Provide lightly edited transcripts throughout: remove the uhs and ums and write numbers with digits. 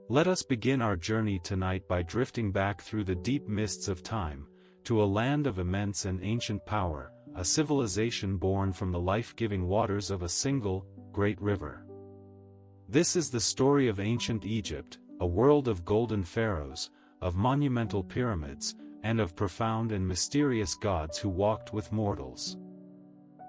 Let us begin our journey tonight by drifting back through the deep mists of time, to a land of immense and ancient power, a civilization born from the life-giving waters of a single, great river. This is the story of ancient Egypt, a world of golden pharaohs, of monumental pyramids, and of profound and mysterious gods who walked with mortals.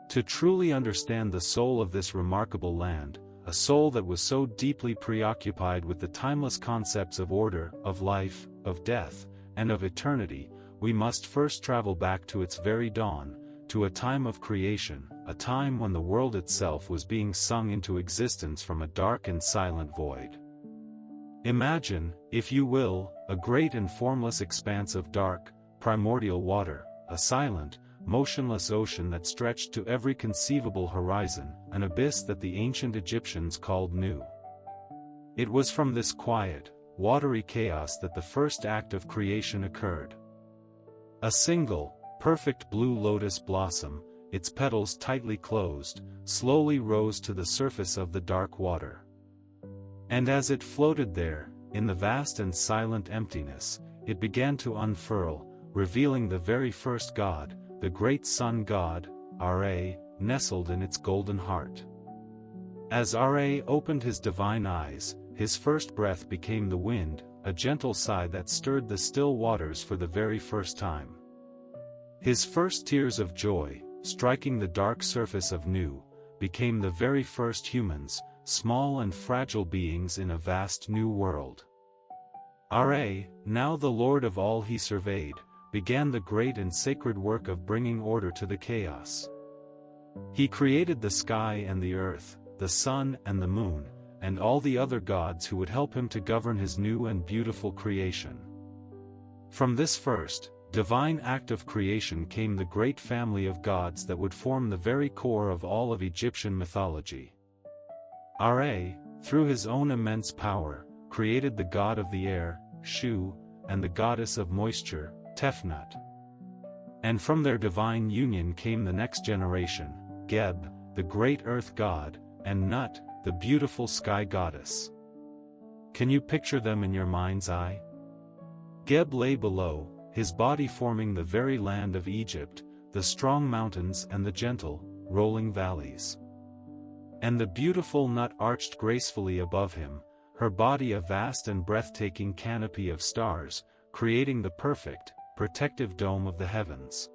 To truly understand the soul of this remarkable land, a soul that was so deeply preoccupied with the timeless concepts of order, of life, of death, and of eternity, we must first travel back to its very dawn, to a time of creation, a time when the world itself was being sung into existence from a dark and silent void. Imagine, if you will, a great and formless expanse of dark, primordial water, a silent, motionless ocean that stretched to every conceivable horizon, an abyss that the ancient Egyptians called Nu. It was from this quiet, watery chaos that the first act of creation occurred. A single, perfect blue lotus blossom, its petals tightly closed, slowly rose to the surface of the dark water. And as it floated there, in the vast and silent emptiness, it began to unfurl, revealing the very first god, the great sun god, Ra, nestled in its golden heart. As Ra opened his divine eyes, his first breath became the wind, a gentle sigh that stirred the still waters for the very first time. His first tears of joy, striking the dark surface of Nu, became the very first humans, small and fragile beings in a vast new world. Ra, now the lord of all he surveyed, began the great and sacred work of bringing order to the chaos. He created the sky and the earth, the sun and the moon, and all the other gods who would help him to govern his new and beautiful creation. From this first, divine act of creation came the great family of gods that would form the very core of all of Egyptian mythology. Ra, through his own immense power, created the god of the air, Shu, and the goddess of moisture, Tefnut. And from their divine union came the next generation, Geb, the great earth god, and Nut, the beautiful sky goddess. Can you picture them in your mind's eye? Geb lay below, his body forming the very land of Egypt, the strong mountains and the gentle, rolling valleys. And the beautiful Nut arched gracefully above him, her body a vast and breathtaking canopy of stars, creating the perfect, protective dome of the heavens.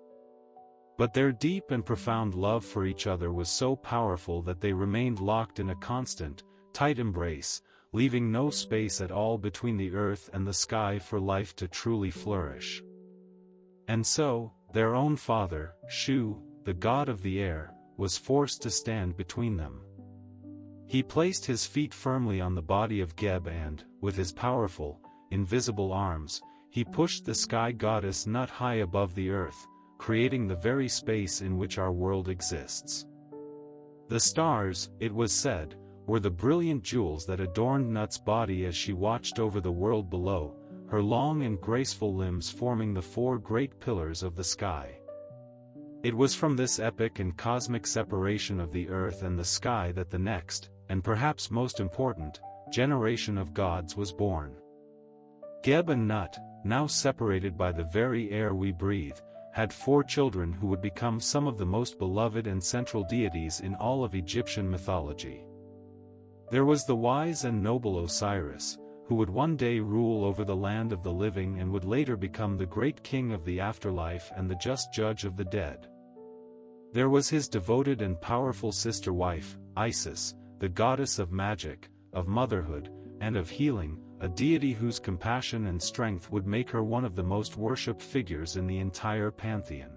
But their deep and profound love for each other was so powerful that they remained locked in a constant, tight embrace, leaving no space at all between the earth and the sky for life to truly flourish. And so, their own father, Shu, the god of the air, was forced to stand between them. He placed his feet firmly on the body of Geb and, with his powerful, invisible arms, he pushed the sky goddess Nut high above the earth, creating the very space in which our world exists. The stars, it was said, were the brilliant jewels that adorned Nut's body as she watched over the world below, her long and graceful limbs forming the four great pillars of the sky. It was from this epic and cosmic separation of the earth and the sky that the next, and perhaps most important, generation of gods was born. Geb and Nut, now separated by the very air we breathe, had 4 children who would become some of the most beloved and central deities in all of Egyptian mythology. There was the wise and noble Osiris, who would one day rule over the land of the living and would later become the great king of the afterlife and the just judge of the dead. There was his devoted and powerful sister wife, Isis, the goddess of magic, of motherhood, and of healing, a deity whose compassion and strength would make her one of the most worshipped figures in the entire pantheon.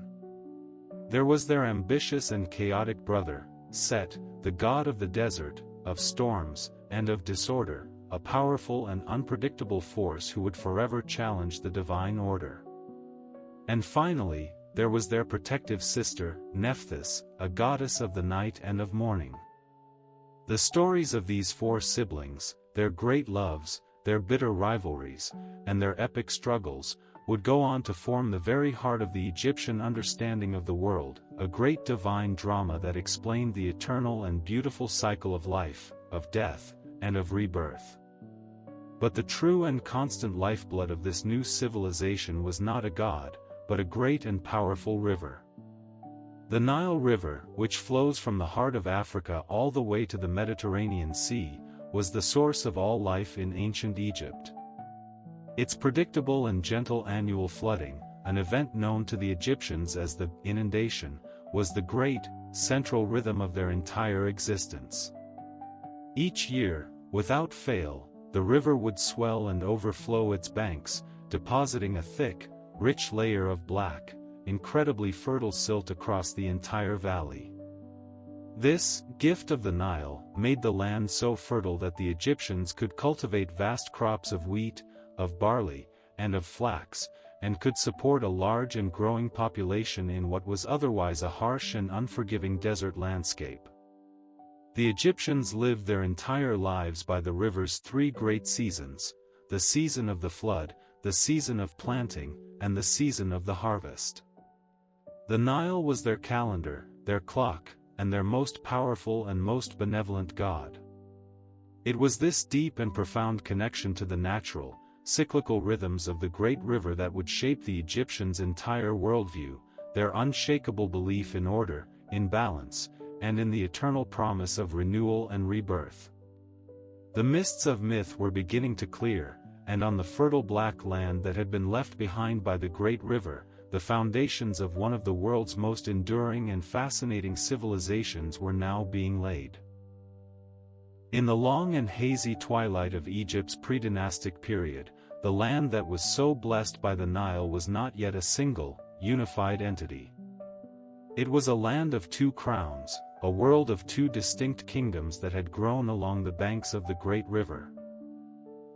There was their ambitious and chaotic brother, Set, the god of the desert, of storms, and of disorder, a powerful and unpredictable force who would forever challenge the divine order. And finally, there was their protective sister, Nephthys, a goddess of the night and of morning. The stories of these 4 siblings, their great loves, their bitter rivalries, and their epic struggles, would go on to form the very heart of the Egyptian understanding of the world, a great divine drama that explained the eternal and beautiful cycle of life, of death, and of rebirth. But the true and constant lifeblood of this new civilization was not a god, but a great and powerful river. The Nile River, which flows from the heart of Africa all the way to the Mediterranean Sea, was the source of all life in ancient Egypt. Its predictable and gentle annual flooding, an event known to the Egyptians as the inundation, was the great, central rhythm of their entire existence. Each year, without fail, the river would swell and overflow its banks, depositing a thick, rich layer of black, incredibly fertile silt across the entire valley. This gift of the Nile made the land so fertile that the Egyptians could cultivate vast crops of wheat, of barley, and of flax, and could support a large and growing population in what was otherwise a harsh and unforgiving desert landscape. The Egyptians lived their entire lives by the river's three great seasons: the season of the flood, the season of planting, and the season of the harvest. The Nile was their calendar, their clock, and their most powerful and most benevolent god. It was this deep and profound connection to the natural, cyclical rhythms of the great river that would shape the Egyptians' entire worldview, their unshakable belief in order, in balance, and in the eternal promise of renewal and rebirth. The mists of myth were beginning to clear, and on the fertile black land that had been left behind by the great river, the foundations of one of the world's most enduring and fascinating civilizations were now being laid. In the long and hazy twilight of Egypt's pre-dynastic period, the land that was so blessed by the Nile was not yet a single, unified entity. It was a land of two crowns, a world of two distinct kingdoms that had grown along the banks of the great river.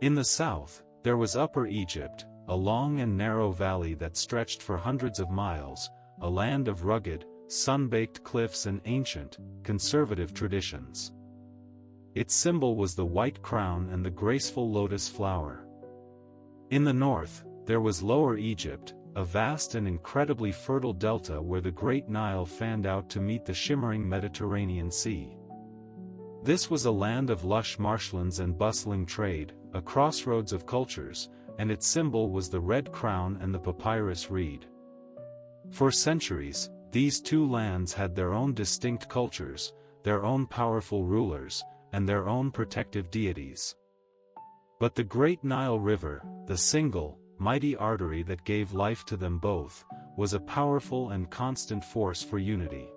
In the south, there was Upper Egypt, a long and narrow valley that stretched for hundreds of miles, a land of rugged, sun-baked cliffs and ancient, conservative traditions. Its symbol was the white crown and the graceful lotus flower. In the north, there was Lower Egypt, a vast and incredibly fertile delta where the great Nile fanned out to meet the shimmering Mediterranean Sea. This was a land of lush marshlands and bustling trade, a crossroads of cultures, and its symbol was the red crown and the papyrus reed. For centuries, these two lands had their own distinct cultures, their own powerful rulers, and their own protective deities. But the great Nile River, the single, mighty artery that gave life to them both, was a powerful and constant force for unity.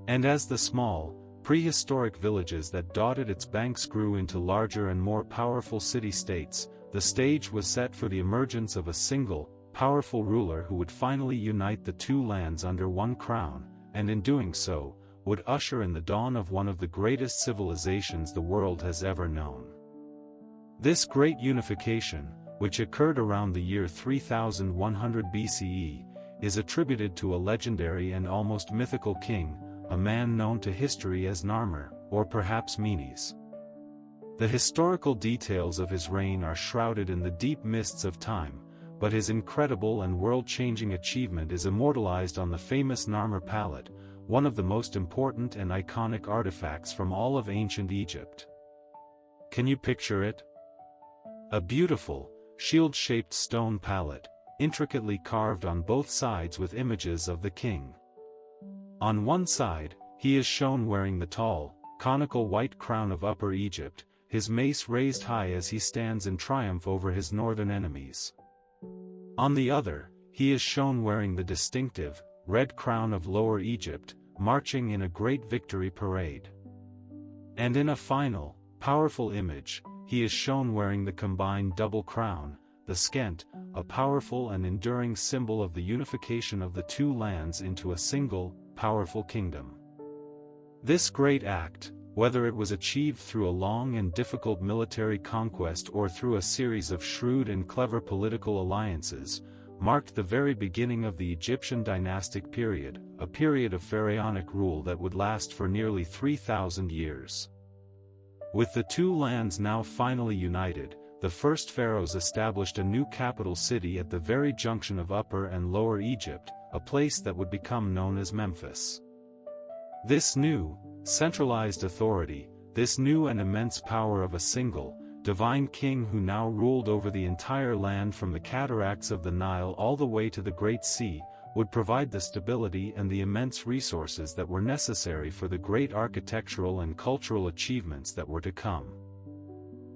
And as the small, prehistoric villages that dotted its banks grew into larger and more powerful city-states, the stage was set for the emergence of a single, powerful ruler who would finally unite the two lands under one crown, and in doing so, would usher in the dawn of one of the greatest civilizations the world has ever known. This great unification, which occurred around the year 3100 BCE, is attributed to a legendary and almost mythical king, a man known to history as Narmer, or perhaps Menes. The historical details of his reign are shrouded in the deep mists of time, but his incredible and world-changing achievement is immortalized on the famous Narmer palette, one of the most important and iconic artifacts from all of ancient Egypt. Can you picture it? A beautiful, shield-shaped stone palette, intricately carved on both sides with images of the king. On one side, he is shown wearing the tall, conical white crown of Upper Egypt, his mace raised high as he stands in triumph over his northern enemies. On the other, he is shown wearing the distinctive, red crown of Lower Egypt, marching in a great victory parade. And in a final, powerful image, he is shown wearing the combined double crown, the skent, a powerful and enduring symbol of the unification of the two lands into a single, powerful kingdom. This great act, whether it was achieved through a long and difficult military conquest or through a series of shrewd and clever political alliances, marked the very beginning of the Egyptian dynastic period, a period of pharaonic rule that would last for nearly 3,000 years. With the two lands now finally united, the first pharaohs established a new capital city at the very junction of Upper and Lower Egypt, a place that would become known as Memphis. This new, centralized authority, this new and immense power of a single, divine king who now ruled over the entire land from the cataracts of the Nile all the way to the Great Sea, would provide the stability and the immense resources that were necessary for the great architectural and cultural achievements that were to come.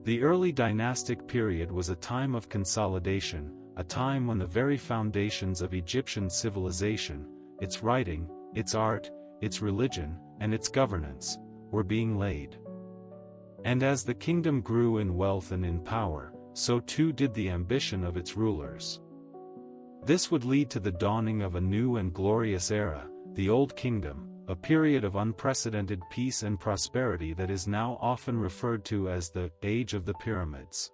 The early dynastic period was a time of consolidation, a time when the very foundations of Egyptian civilization, its writing, its art, its religion, and its governance, were being laid. And as the kingdom grew in wealth and in power, so too did the ambition of its rulers. This would lead to the dawning of a new and glorious era, the Old Kingdom, a period of unprecedented peace and prosperity that is now often referred to as the Age of the Pyramids.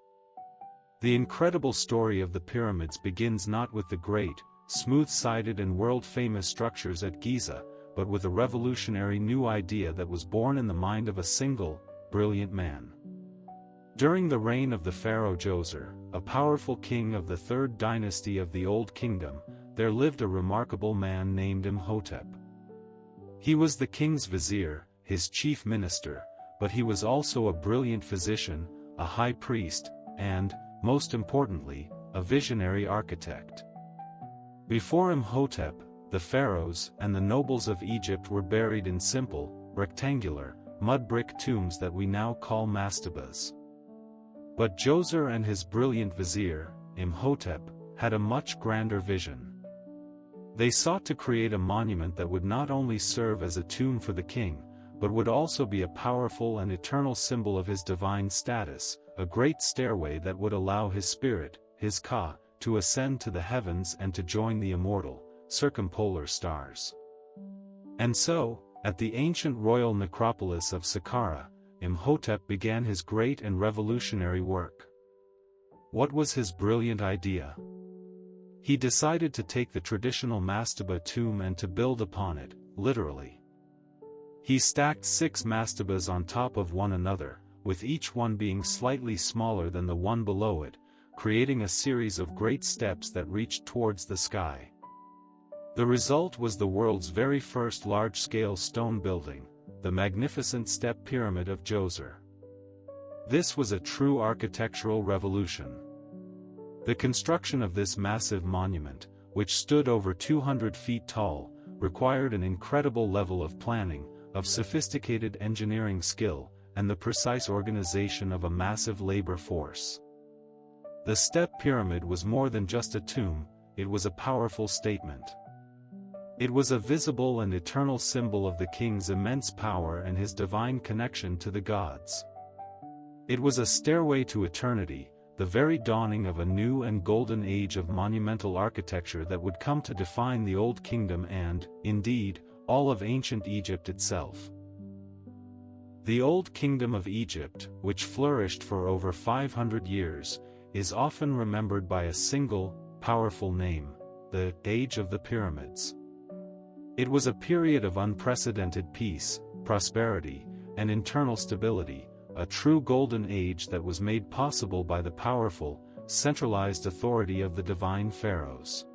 The incredible story of the pyramids begins not with the great, smooth-sided and world-famous structures at Giza, but with a revolutionary new idea that was born in the mind of a single, brilliant man. During the reign of the pharaoh Djoser, a powerful king of the third dynasty of the Old Kingdom, there lived a remarkable man named Imhotep. He was the king's vizier, his chief minister, but he was also a brilliant physician, a high priest, and, most importantly, a visionary architect. Before Imhotep, the pharaohs and the nobles of Egypt were buried in simple, rectangular, mud-brick tombs that we now call mastabas. But Djoser and his brilliant vizier, Imhotep, had a much grander vision. They sought to create a monument that would not only serve as a tomb for the king, but would also be a powerful and eternal symbol of his divine status, a great stairway that would allow his spirit, his Ka, to ascend to the heavens and to join the immortal, circumpolar stars. And so, at the ancient royal necropolis of Saqqara, Imhotep began his great and revolutionary work. What was his brilliant idea? He decided to take the traditional mastaba tomb and to build upon it, literally. He stacked 6 mastabas on top of one another, with each one being slightly smaller than the one below it, creating a series of great steps that reached towards the sky. The result was the world's very first large-scale stone building, the magnificent step pyramid of Djoser. This was a true architectural revolution. The construction of this massive monument, which stood over 200 feet tall, required an incredible level of planning, of sophisticated engineering skill, and the precise organization of a massive labor force. The step pyramid was more than just a tomb, it was a powerful statement. It was a visible and eternal symbol of the king's immense power and his divine connection to the gods. It was a stairway to eternity, the very dawning of a new and golden age of monumental architecture that would come to define the Old Kingdom and, indeed, all of ancient Egypt itself. The Old Kingdom of Egypt, which flourished for over 500 years, is often remembered by a single, powerful name: the Age of the Pyramids. It was a period of unprecedented peace, prosperity, and internal stability, a true golden age that was made possible by the powerful, centralized authority of the divine pharaohs.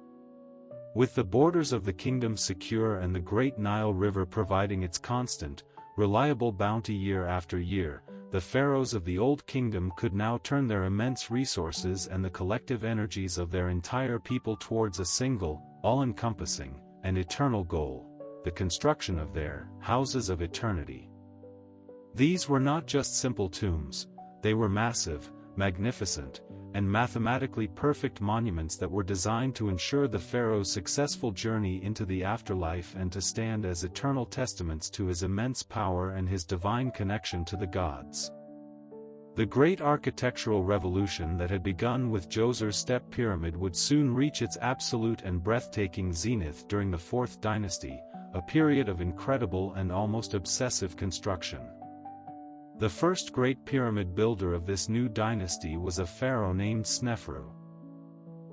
With the borders of the kingdom secure and the great Nile River providing its constant, reliable bounty year after year, the pharaohs of the Old Kingdom could now turn their immense resources and the collective energies of their entire people towards a single, all-encompassing, and eternal goal: the construction of their houses of eternity. These were not just simple tombs, they were massive, magnificent, and mathematically perfect monuments that were designed to ensure the pharaoh's successful journey into the afterlife and to stand as eternal testaments to his immense power and his divine connection to the gods. The great architectural revolution that had begun with Djoser's step pyramid would soon reach its absolute and breathtaking zenith during the 4th dynasty, a period of incredible and almost obsessive construction. The first great pyramid builder of this new dynasty was a pharaoh named Snefru.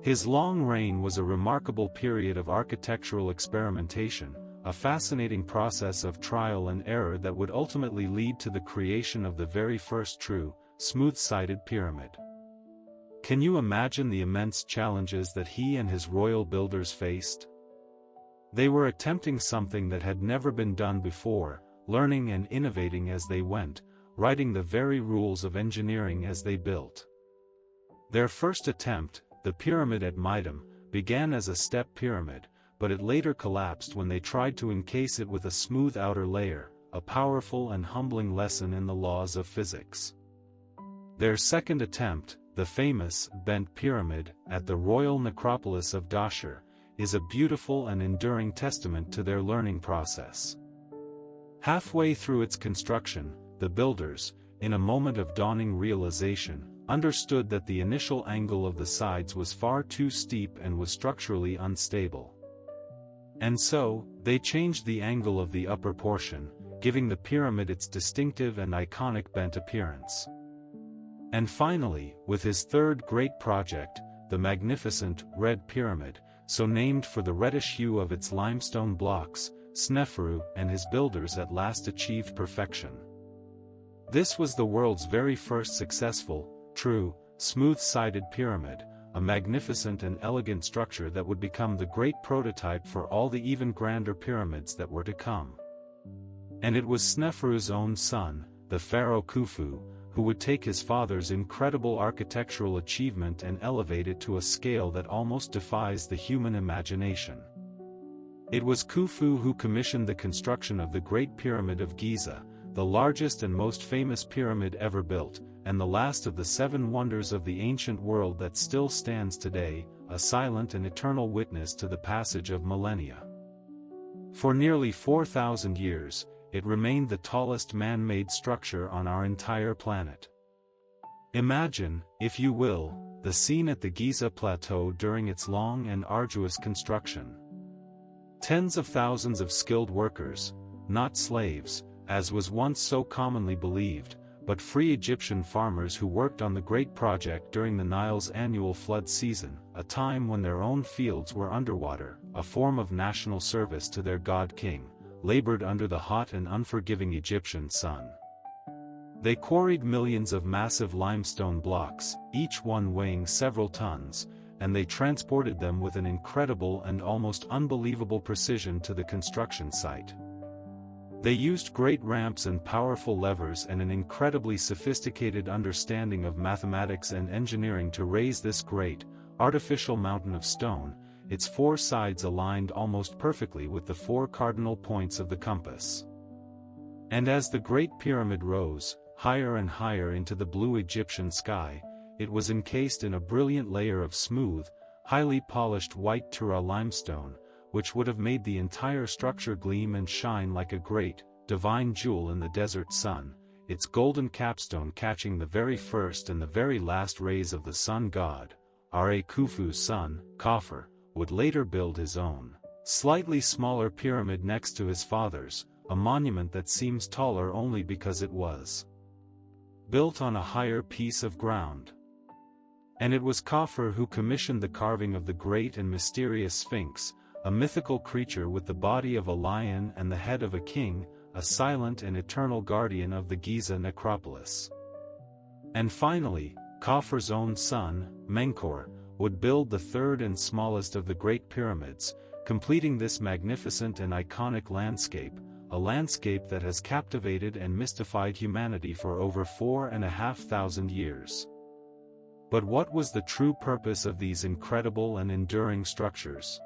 His long reign was a remarkable period of architectural experimentation, a fascinating process of trial and error that would ultimately lead to the creation of the very first true, smooth-sided pyramid. Can you imagine the immense challenges that he and his royal builders faced? They were attempting something that had never been done before, learning and innovating as they went, writing the very rules of engineering as they built. Their first attempt, the pyramid at Midim, began as a step pyramid, but it later collapsed when they tried to encase it with a smooth outer layer, a powerful and humbling lesson in the laws of physics. Their second attempt, the famous bent pyramid at the royal necropolis of Dashur, is a beautiful and enduring testament to their learning process. Halfway through its construction, the builders, in a moment of dawning realization, understood that the initial angle of the sides was far too steep and was structurally unstable. And so, they changed the angle of the upper portion, giving the pyramid its distinctive and iconic bent appearance. And finally, with his third great project, the magnificent Red Pyramid, so named for the reddish hue of its limestone blocks, Sneferu and his builders at last achieved perfection. This was the world's very first successful, true, smooth-sided pyramid, a magnificent and elegant structure that would become the great prototype for all the even grander pyramids that were to come. And it was Sneferu's own son, the pharaoh Khufu, who would take his father's incredible architectural achievement and elevate it to a scale that almost defies the human imagination. It was Khufu who commissioned the construction of the Great Pyramid of Giza, the largest and most famous pyramid ever built, and the last of the 7 wonders of the ancient world that still stands today, a silent and eternal witness to the passage of millennia. For nearly 4,000 years, it remained the tallest man-made structure on our entire planet. Imagine, if you will, the scene at the Giza Plateau during its long and arduous construction. Tens of thousands of skilled workers, not slaves, as was once so commonly believed, but free Egyptian farmers who worked on the great project during the Nile's annual flood season, a time when their own fields were underwater, a form of national service to their god-king, labored under the hot and unforgiving Egyptian sun. They quarried millions of massive limestone blocks, each one weighing several tons, and they transported them with an incredible and almost unbelievable precision to the construction site. They used great ramps and powerful levers and an incredibly sophisticated understanding of mathematics and engineering to raise this great, artificial mountain of stone, its 4 sides aligned almost perfectly with the 4 cardinal points of the compass. And as the Great Pyramid rose, higher and higher into the blue Egyptian sky, it was encased in a brilliant layer of smooth, highly polished white Tura limestone, which would have made the entire structure gleam and shine like a great, divine jewel in the desert sun, its golden capstone catching the very first and the very last rays of the sun god. Ra Khufu's son, Khafre, would later build his own, slightly smaller pyramid next to his father's, a monument that seems taller only because it was built on a higher piece of ground. And it was Khafre who commissioned the carving of the great and mysterious Sphinx, a mythical creature with the body of a lion and the head of a king, a silent and eternal guardian of the Giza necropolis. And finally, Khafre's own son, Menkaure, would build the third and smallest of the Great Pyramids, completing this magnificent and iconic landscape, a landscape that has captivated and mystified humanity for over 4,500 years. But what was the true purpose of these incredible and enduring structures?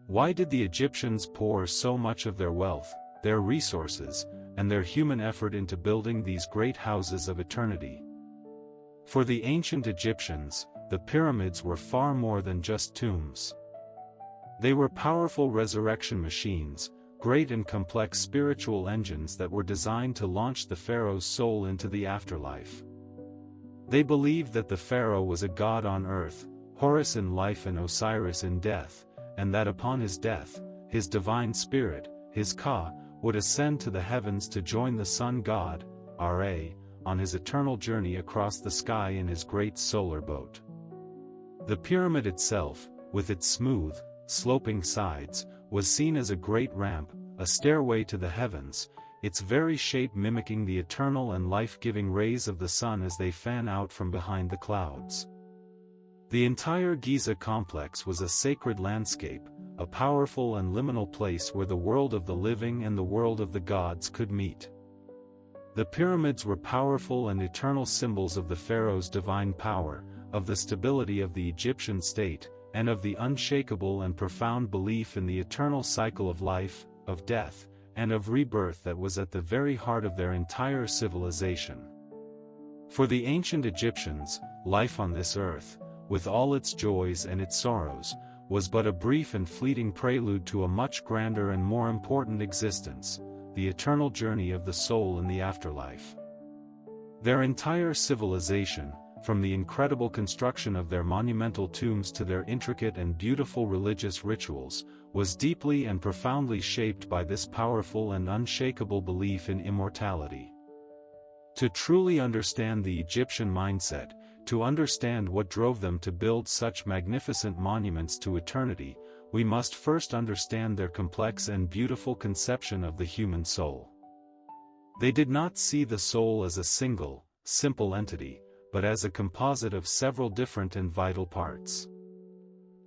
Why did the Egyptians pour so much of their wealth, their resources, and their human effort into building these great houses of eternity? For the ancient Egyptians, the pyramids were far more than just tombs. They were powerful resurrection machines, great and complex spiritual engines that were designed to launch the pharaoh's soul into the afterlife. They believed that the pharaoh was a god on earth, Horus in life and Osiris in death, and that upon his death, his divine spirit, his Ka, would ascend to the heavens to join the sun god, Ra, on his eternal journey across the sky in his great solar boat. The pyramid itself, with its smooth, sloping sides, was seen as a great ramp, a stairway to the heavens, its very shape mimicking the eternal and life-giving rays of the sun as they fan out from behind the clouds. The entire Giza complex was a sacred landscape, a powerful and liminal place where the world of the living and the world of the gods could meet. The pyramids were powerful and eternal symbols of the pharaoh's divine power, of the stability of the Egyptian state, and of the unshakable and profound belief in the eternal cycle of life, of death, and of rebirth that was at the very heart of their entire civilization. For the ancient Egyptians, life on this earth, with all its joys and its sorrows, was but a brief and fleeting prelude to a much grander and more important existence, the eternal journey of the soul in the afterlife. Their entire civilization, from the incredible construction of their monumental tombs to their intricate and beautiful religious rituals, was deeply and profoundly shaped by this powerful and unshakable belief in immortality. To truly understand the Egyptian mindset, to understand what drove them to build such magnificent monuments to eternity, we must first understand their complex and beautiful conception of the human soul. They did not see the soul as a single, simple entity, but as a composite of several different and vital parts.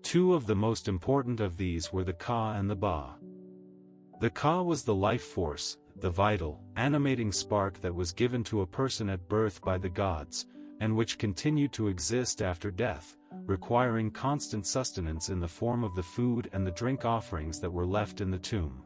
Two of the most important of these were the Ka and the Ba. The Ka was the life force, the vital, animating spark that was given to a person at birth by the gods, and which continued to exist after death, requiring constant sustenance in the form of the food and the drink offerings that were left in the tomb.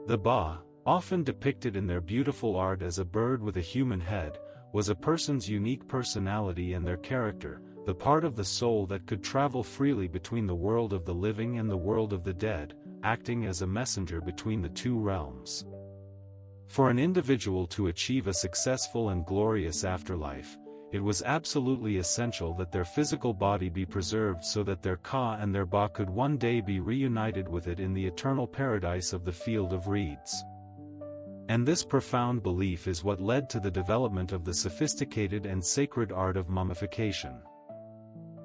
The Ba, often depicted in their beautiful art as a bird with a human head, was a person's unique personality and their character, the part of the soul that could travel freely between the world of the living and the world of the dead, acting as a messenger between the two realms. For an individual to achieve a successful and glorious afterlife, it was absolutely essential that their physical body be preserved so that their Ka and their Ba could one day be reunited with it in the eternal paradise of the field of reeds. And this profound belief is what led to the development of the sophisticated and sacred art of mummification.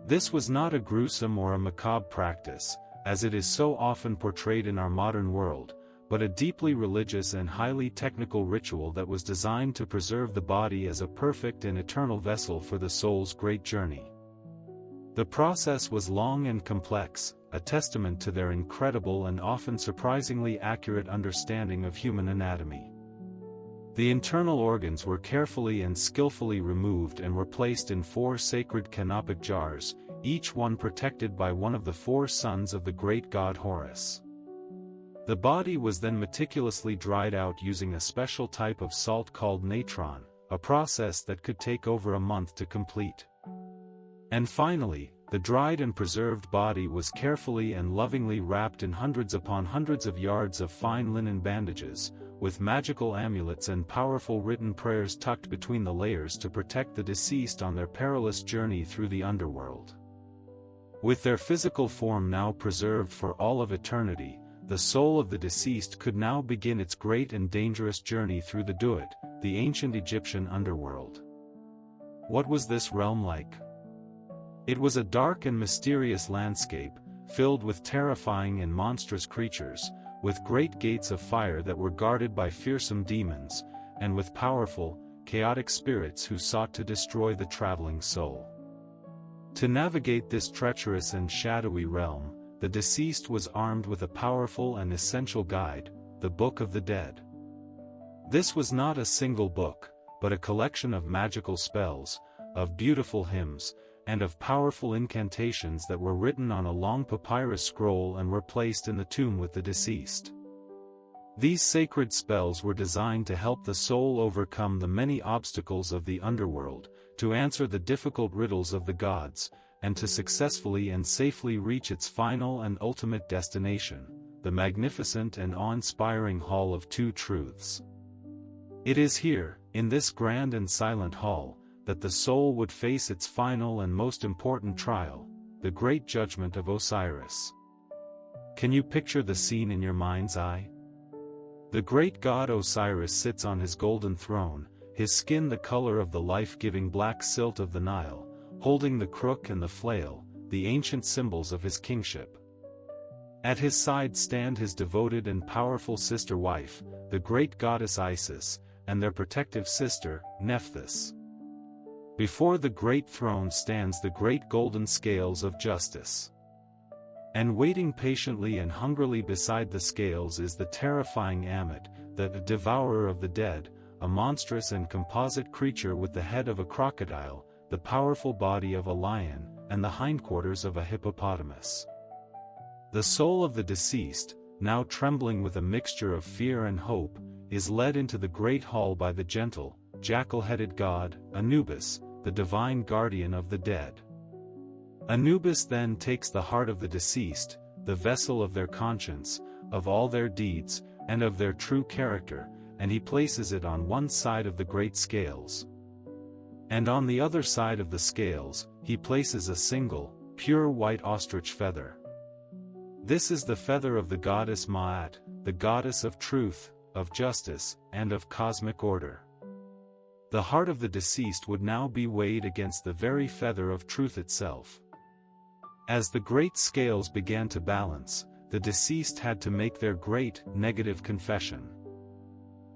This was not a gruesome or a macabre practice, as it is so often portrayed in our modern world, but a deeply religious and highly technical ritual that was designed to preserve the body as a perfect and eternal vessel for the soul's great journey. The process was long and complex, a testament to their incredible and often surprisingly accurate understanding of human anatomy. The internal organs were carefully and skillfully removed and were placed in 4 sacred canopic jars, each one protected by one of the 4 sons of the great god Horus. The body was then meticulously dried out using a special type of salt called natron, a process that could take over a month to complete. And finally, the dried and preserved body was carefully and lovingly wrapped in hundreds upon hundreds of yards of fine linen bandages, with magical amulets and powerful written prayers tucked between the layers to protect the deceased on their perilous journey through the underworld. With their physical form now preserved for all of eternity, the soul of the deceased could now begin its great and dangerous journey through the Duat, the ancient Egyptian underworld. What was this realm like? It was a dark and mysterious landscape, filled with terrifying and monstrous creatures, with great gates of fire that were guarded by fearsome demons, and with powerful, chaotic spirits who sought to destroy the traveling soul. To navigate this treacherous and shadowy realm, the deceased was armed with a powerful and essential guide, the Book of the Dead. This was not a single book, but a collection of magical spells, of beautiful hymns, and of powerful incantations that were written on a long papyrus scroll and were placed in the tomb with the deceased. These sacred spells were designed to help the soul overcome the many obstacles of the underworld, to answer the difficult riddles of the gods, and to successfully and safely reach its final and ultimate destination, the magnificent and awe-inspiring Hall of Two Truths. It is here, in this grand and silent hall, that the soul would face its final and most important trial, the Great Judgment of Osiris. Can you picture the scene in your mind's eye? The great god Osiris sits on his golden throne, his skin the color of the life-giving black silt of the Nile, holding the crook and the flail, the ancient symbols of his kingship. At his side stand his devoted and powerful sister wife, the great goddess Isis, and their protective sister, Nephthys. Before the great throne stands the great golden scales of justice. And waiting patiently and hungrily beside the scales is the terrifying Ammit, the devourer of the dead, a monstrous and composite creature with the head of a crocodile, the powerful body of a lion, and the hindquarters of a hippopotamus. The soul of the deceased, now trembling with a mixture of fear and hope, is led into the great hall by the gentle, jackal-headed god, Anubis, the divine guardian of the dead. Anubis then takes the heart of the deceased, the vessel of their conscience, of all their deeds, and of their true character, and he places it on one side of the great scales. And on the other side of the scales, he places a single, pure white ostrich feather. This is the feather of the goddess Ma'at, the goddess of truth, of justice, and of cosmic order. The heart of the deceased would now be weighed against the very feather of truth itself. As the great scales began to balance, the deceased had to make their great, negative confession.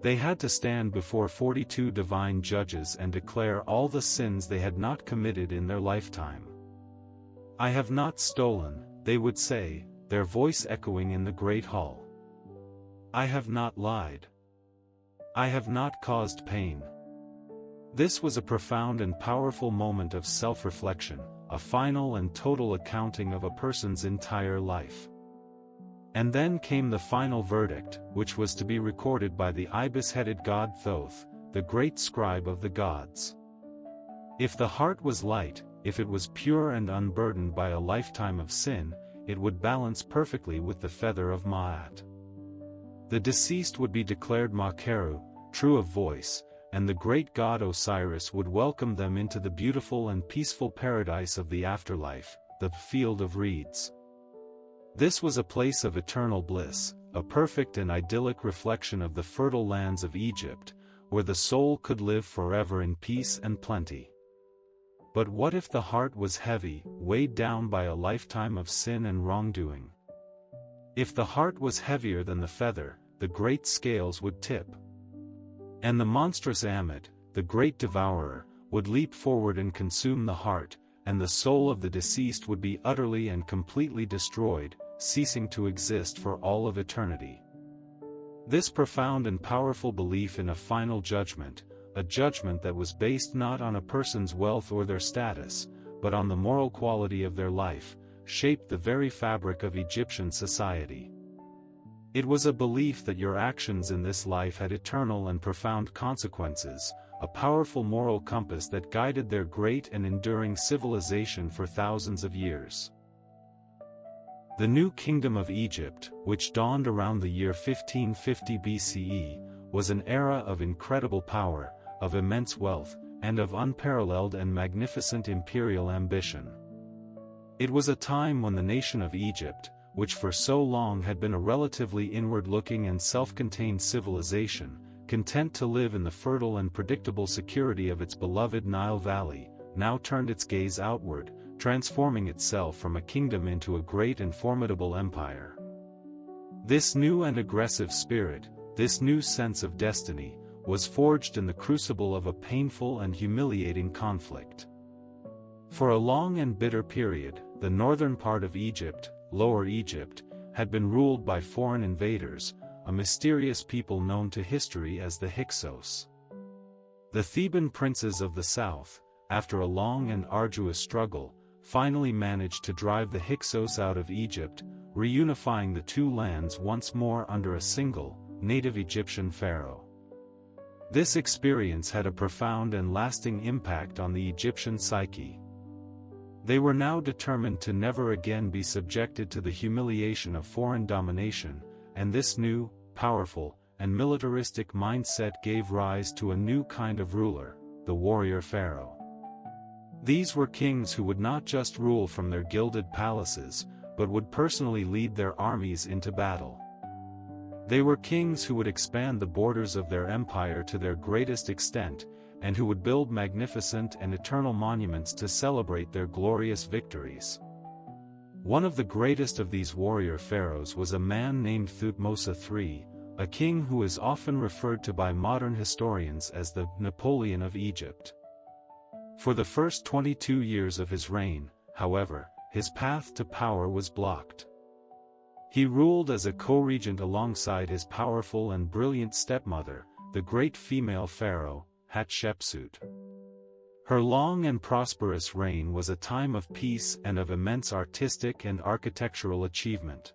They had to stand before 42 divine judges and declare all the sins they had not committed in their lifetime. "I have not stolen," they would say, their voice echoing in the great hall. "I have not lied. I have not caused pain." This was a profound and powerful moment of self-reflection, a final and total accounting of a person's entire life. And then came the final verdict, which was to be recorded by the ibis-headed god Thoth, the great scribe of the gods. If the heart was light, if it was pure and unburdened by a lifetime of sin, it would balance perfectly with the feather of Ma'at. The deceased would be declared Ma'keru, true of voice, and the great god Osiris would welcome them into the beautiful and peaceful paradise of the afterlife, the field of reeds. This was a place of eternal bliss, a perfect and idyllic reflection of the fertile lands of Egypt, where the soul could live forever in peace and plenty. But what if the heart was heavy, weighed down by a lifetime of sin and wrongdoing? If the heart was heavier than the feather, the great scales would tip. And the monstrous Ammit, the great devourer, would leap forward and consume the heart, and the soul of the deceased would be utterly and completely destroyed, ceasing to exist for all of eternity. This profound and powerful belief in a final judgment, a judgment that was based not on a person's wealth or their status, but on the moral quality of their life, shaped the very fabric of Egyptian society. It was a belief that your actions in this life had eternal and profound consequences, a powerful moral compass that guided their great and enduring civilization for thousands of years. The new kingdom of Egypt, which dawned around the year 1550 BCE, was an era of incredible power, of immense wealth, and of unparalleled and magnificent imperial ambition. It was a time when the nation of Egypt, which for so long had been a relatively inward-looking and self-contained civilization, content to live in the fertile and predictable security of its beloved Nile Valley, now turned its gaze outward, transforming itself from a kingdom into a great and formidable empire. This new and aggressive spirit, this new sense of destiny, was forged in the crucible of a painful and humiliating conflict. For a long and bitter period, the northern part of Egypt, Lower Egypt, had been ruled by foreign invaders, a mysterious people known to history as the Hyksos. The Theban princes of the south, after a long and arduous struggle, finally managed to drive the Hyksos out of Egypt, reunifying the two lands once more under a single, native Egyptian pharaoh. This experience had a profound and lasting impact on the Egyptian psyche. They were now determined to never again be subjected to the humiliation of foreign domination, and this new, powerful, and militaristic mindset gave rise to a new kind of ruler, the warrior pharaoh. These were kings who would not just rule from their gilded palaces, but would personally lead their armies into battle. They were kings who would expand the borders of their empire to their greatest extent, and who would build magnificent and eternal monuments to celebrate their glorious victories. One of the greatest of these warrior pharaohs was a man named Thutmose III, a king who is often referred to by modern historians as the Napoleon of Egypt. For the first 22 years of his reign, however, his path to power was blocked. He ruled as a co-regent alongside his powerful and brilliant stepmother, the great female pharaoh, Hatshepsut. Her long and prosperous reign was a time of peace and of immense artistic and architectural achievement.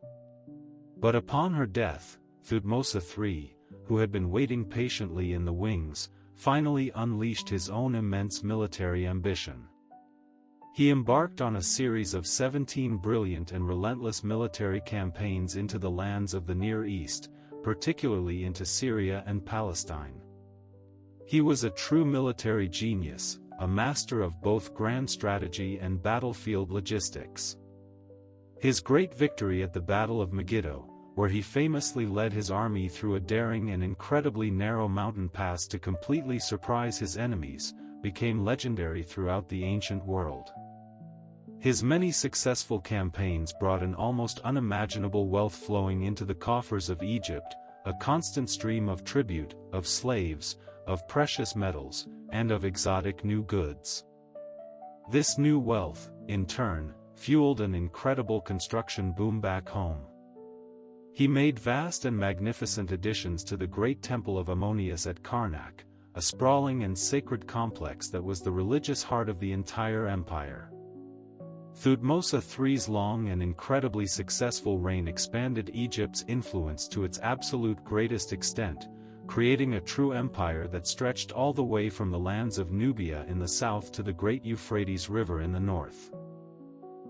But upon her death, Thutmose III, who had been waiting patiently in the wings, finally unleashed his own immense military ambition. He embarked on a series of 17 brilliant and relentless military campaigns into the lands of the Near East, particularly into Syria and Palestine. He was a true military genius, a master of both grand strategy and battlefield logistics. His great victory at the Battle of Megiddo, where he famously led his army through a daring and incredibly narrow mountain pass to completely surprise his enemies, became legendary throughout the ancient world. His many successful campaigns brought an almost unimaginable wealth flowing into the coffers of Egypt, a constant stream of tribute, of slaves, of precious metals, and of exotic new goods. This new wealth, in turn, fueled an incredible construction boom back home. He made vast and magnificent additions to the great temple of Ammonius at Karnak, a sprawling and sacred complex that was the religious heart of the entire empire. Thutmose III's long and incredibly successful reign expanded Egypt's influence to its absolute greatest extent, creating a true empire that stretched all the way from the lands of Nubia in the south to the great Euphrates River in the north.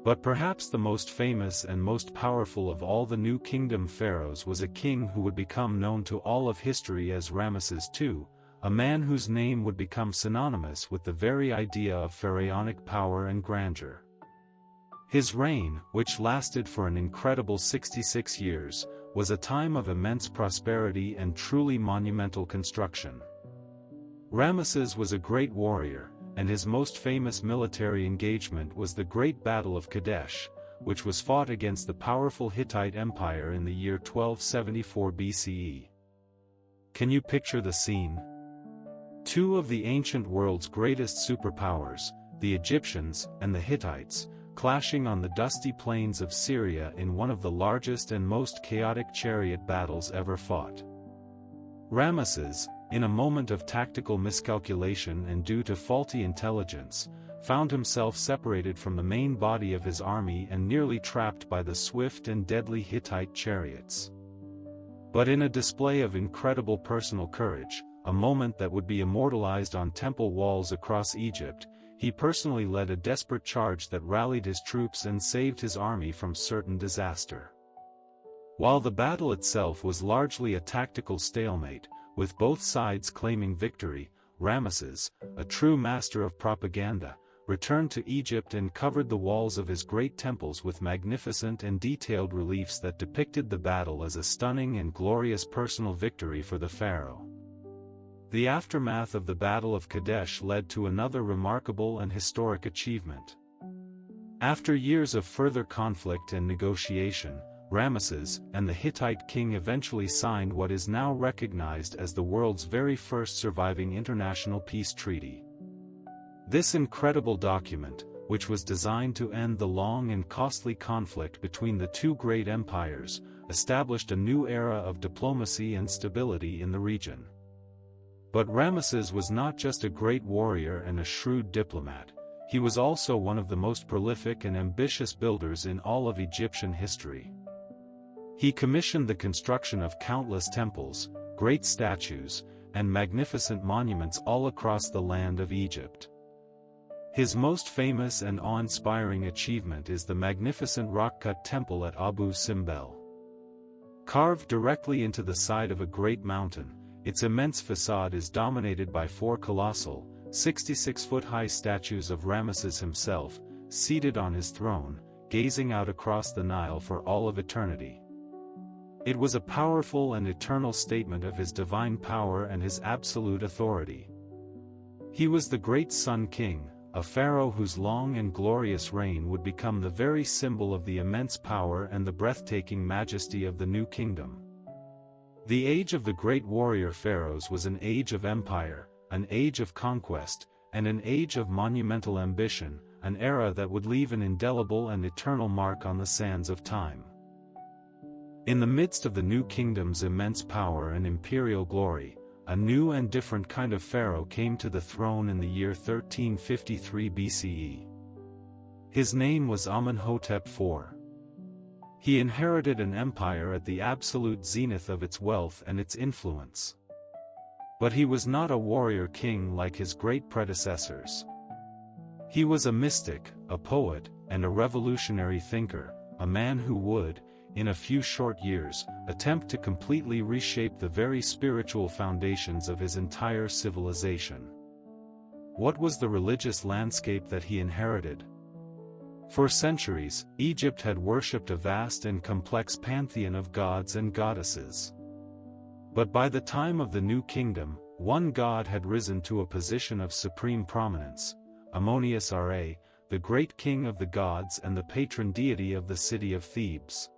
But perhaps the most famous and most powerful of all the New Kingdom pharaohs was a king who would become known to all of history as Ramesses II, a man whose name would become synonymous with the very idea of pharaonic power and grandeur. His reign, which lasted for an incredible 66 years, was a time of immense prosperity and truly monumental construction. Ramesses was a great warrior, and his most famous military engagement was the Great Battle of Kadesh, which was fought against the powerful Hittite Empire in the year 1274 BCE. Can you picture the scene? Two of the ancient world's greatest superpowers, the Egyptians and the Hittites, clashing on the dusty plains of Syria in one of the largest and most chaotic chariot battles ever fought. Ramesses, in a moment of tactical miscalculation and due to faulty intelligence, found himself separated from the main body of his army and nearly trapped by the swift and deadly Hittite chariots. But in a display of incredible personal courage, a moment that would be immortalized on temple walls across Egypt, he personally led a desperate charge that rallied his troops and saved his army from certain disaster. While the battle itself was largely a tactical stalemate, with both sides claiming victory, Ramesses, a true master of propaganda, returned to Egypt and covered the walls of his great temples with magnificent and detailed reliefs that depicted the battle as a stunning and glorious personal victory for the pharaoh. The aftermath of the Battle of Kadesh led to another remarkable and historic achievement. After years of further conflict and negotiation, Ramesses and the Hittite king eventually signed what is now recognized as the world's very first surviving international peace treaty. This incredible document, which was designed to end the long and costly conflict between the two great empires, established a new era of diplomacy and stability in the region. But Ramesses was not just a great warrior and a shrewd diplomat, he was also one of the most prolific and ambitious builders in all of Egyptian history. He commissioned the construction of countless temples, great statues, and magnificent monuments all across the land of Egypt. His most famous and awe-inspiring achievement is the magnificent rock-cut temple at Abu Simbel. Carved directly into the side of a great mountain, its immense facade is dominated by four colossal, 66-foot-high statues of Ramesses himself, seated on his throne, gazing out across the Nile for all of eternity. It was a powerful and eternal statement of his divine power and his absolute authority. He was the great Sun King, a pharaoh whose long and glorious reign would become the very symbol of the immense power and the breathtaking majesty of the new kingdom. The age of the great warrior pharaohs was an age of empire, an age of conquest, and an age of monumental ambition, an era that would leave an indelible and eternal mark on the sands of time. In the midst of the new kingdom's immense power and imperial glory, a new and different kind of pharaoh came to the throne in the year 1353 BCE. His name was Amenhotep IV. He inherited an empire at the absolute zenith of its wealth and its influence. But he was not a warrior king like his great predecessors. He was a mystic, a poet, and a revolutionary thinker, a man who would, in a few short years, attempt to completely reshape the very spiritual foundations of his entire civilization. What was the religious landscape that he inherited? For centuries, Egypt had worshipped a vast and complex pantheon of gods and goddesses. But by the time of the New Kingdom, one god had risen to a position of supreme prominence, Ammonius-Ra, the great king of the gods and the patron deity of the city of Thebes.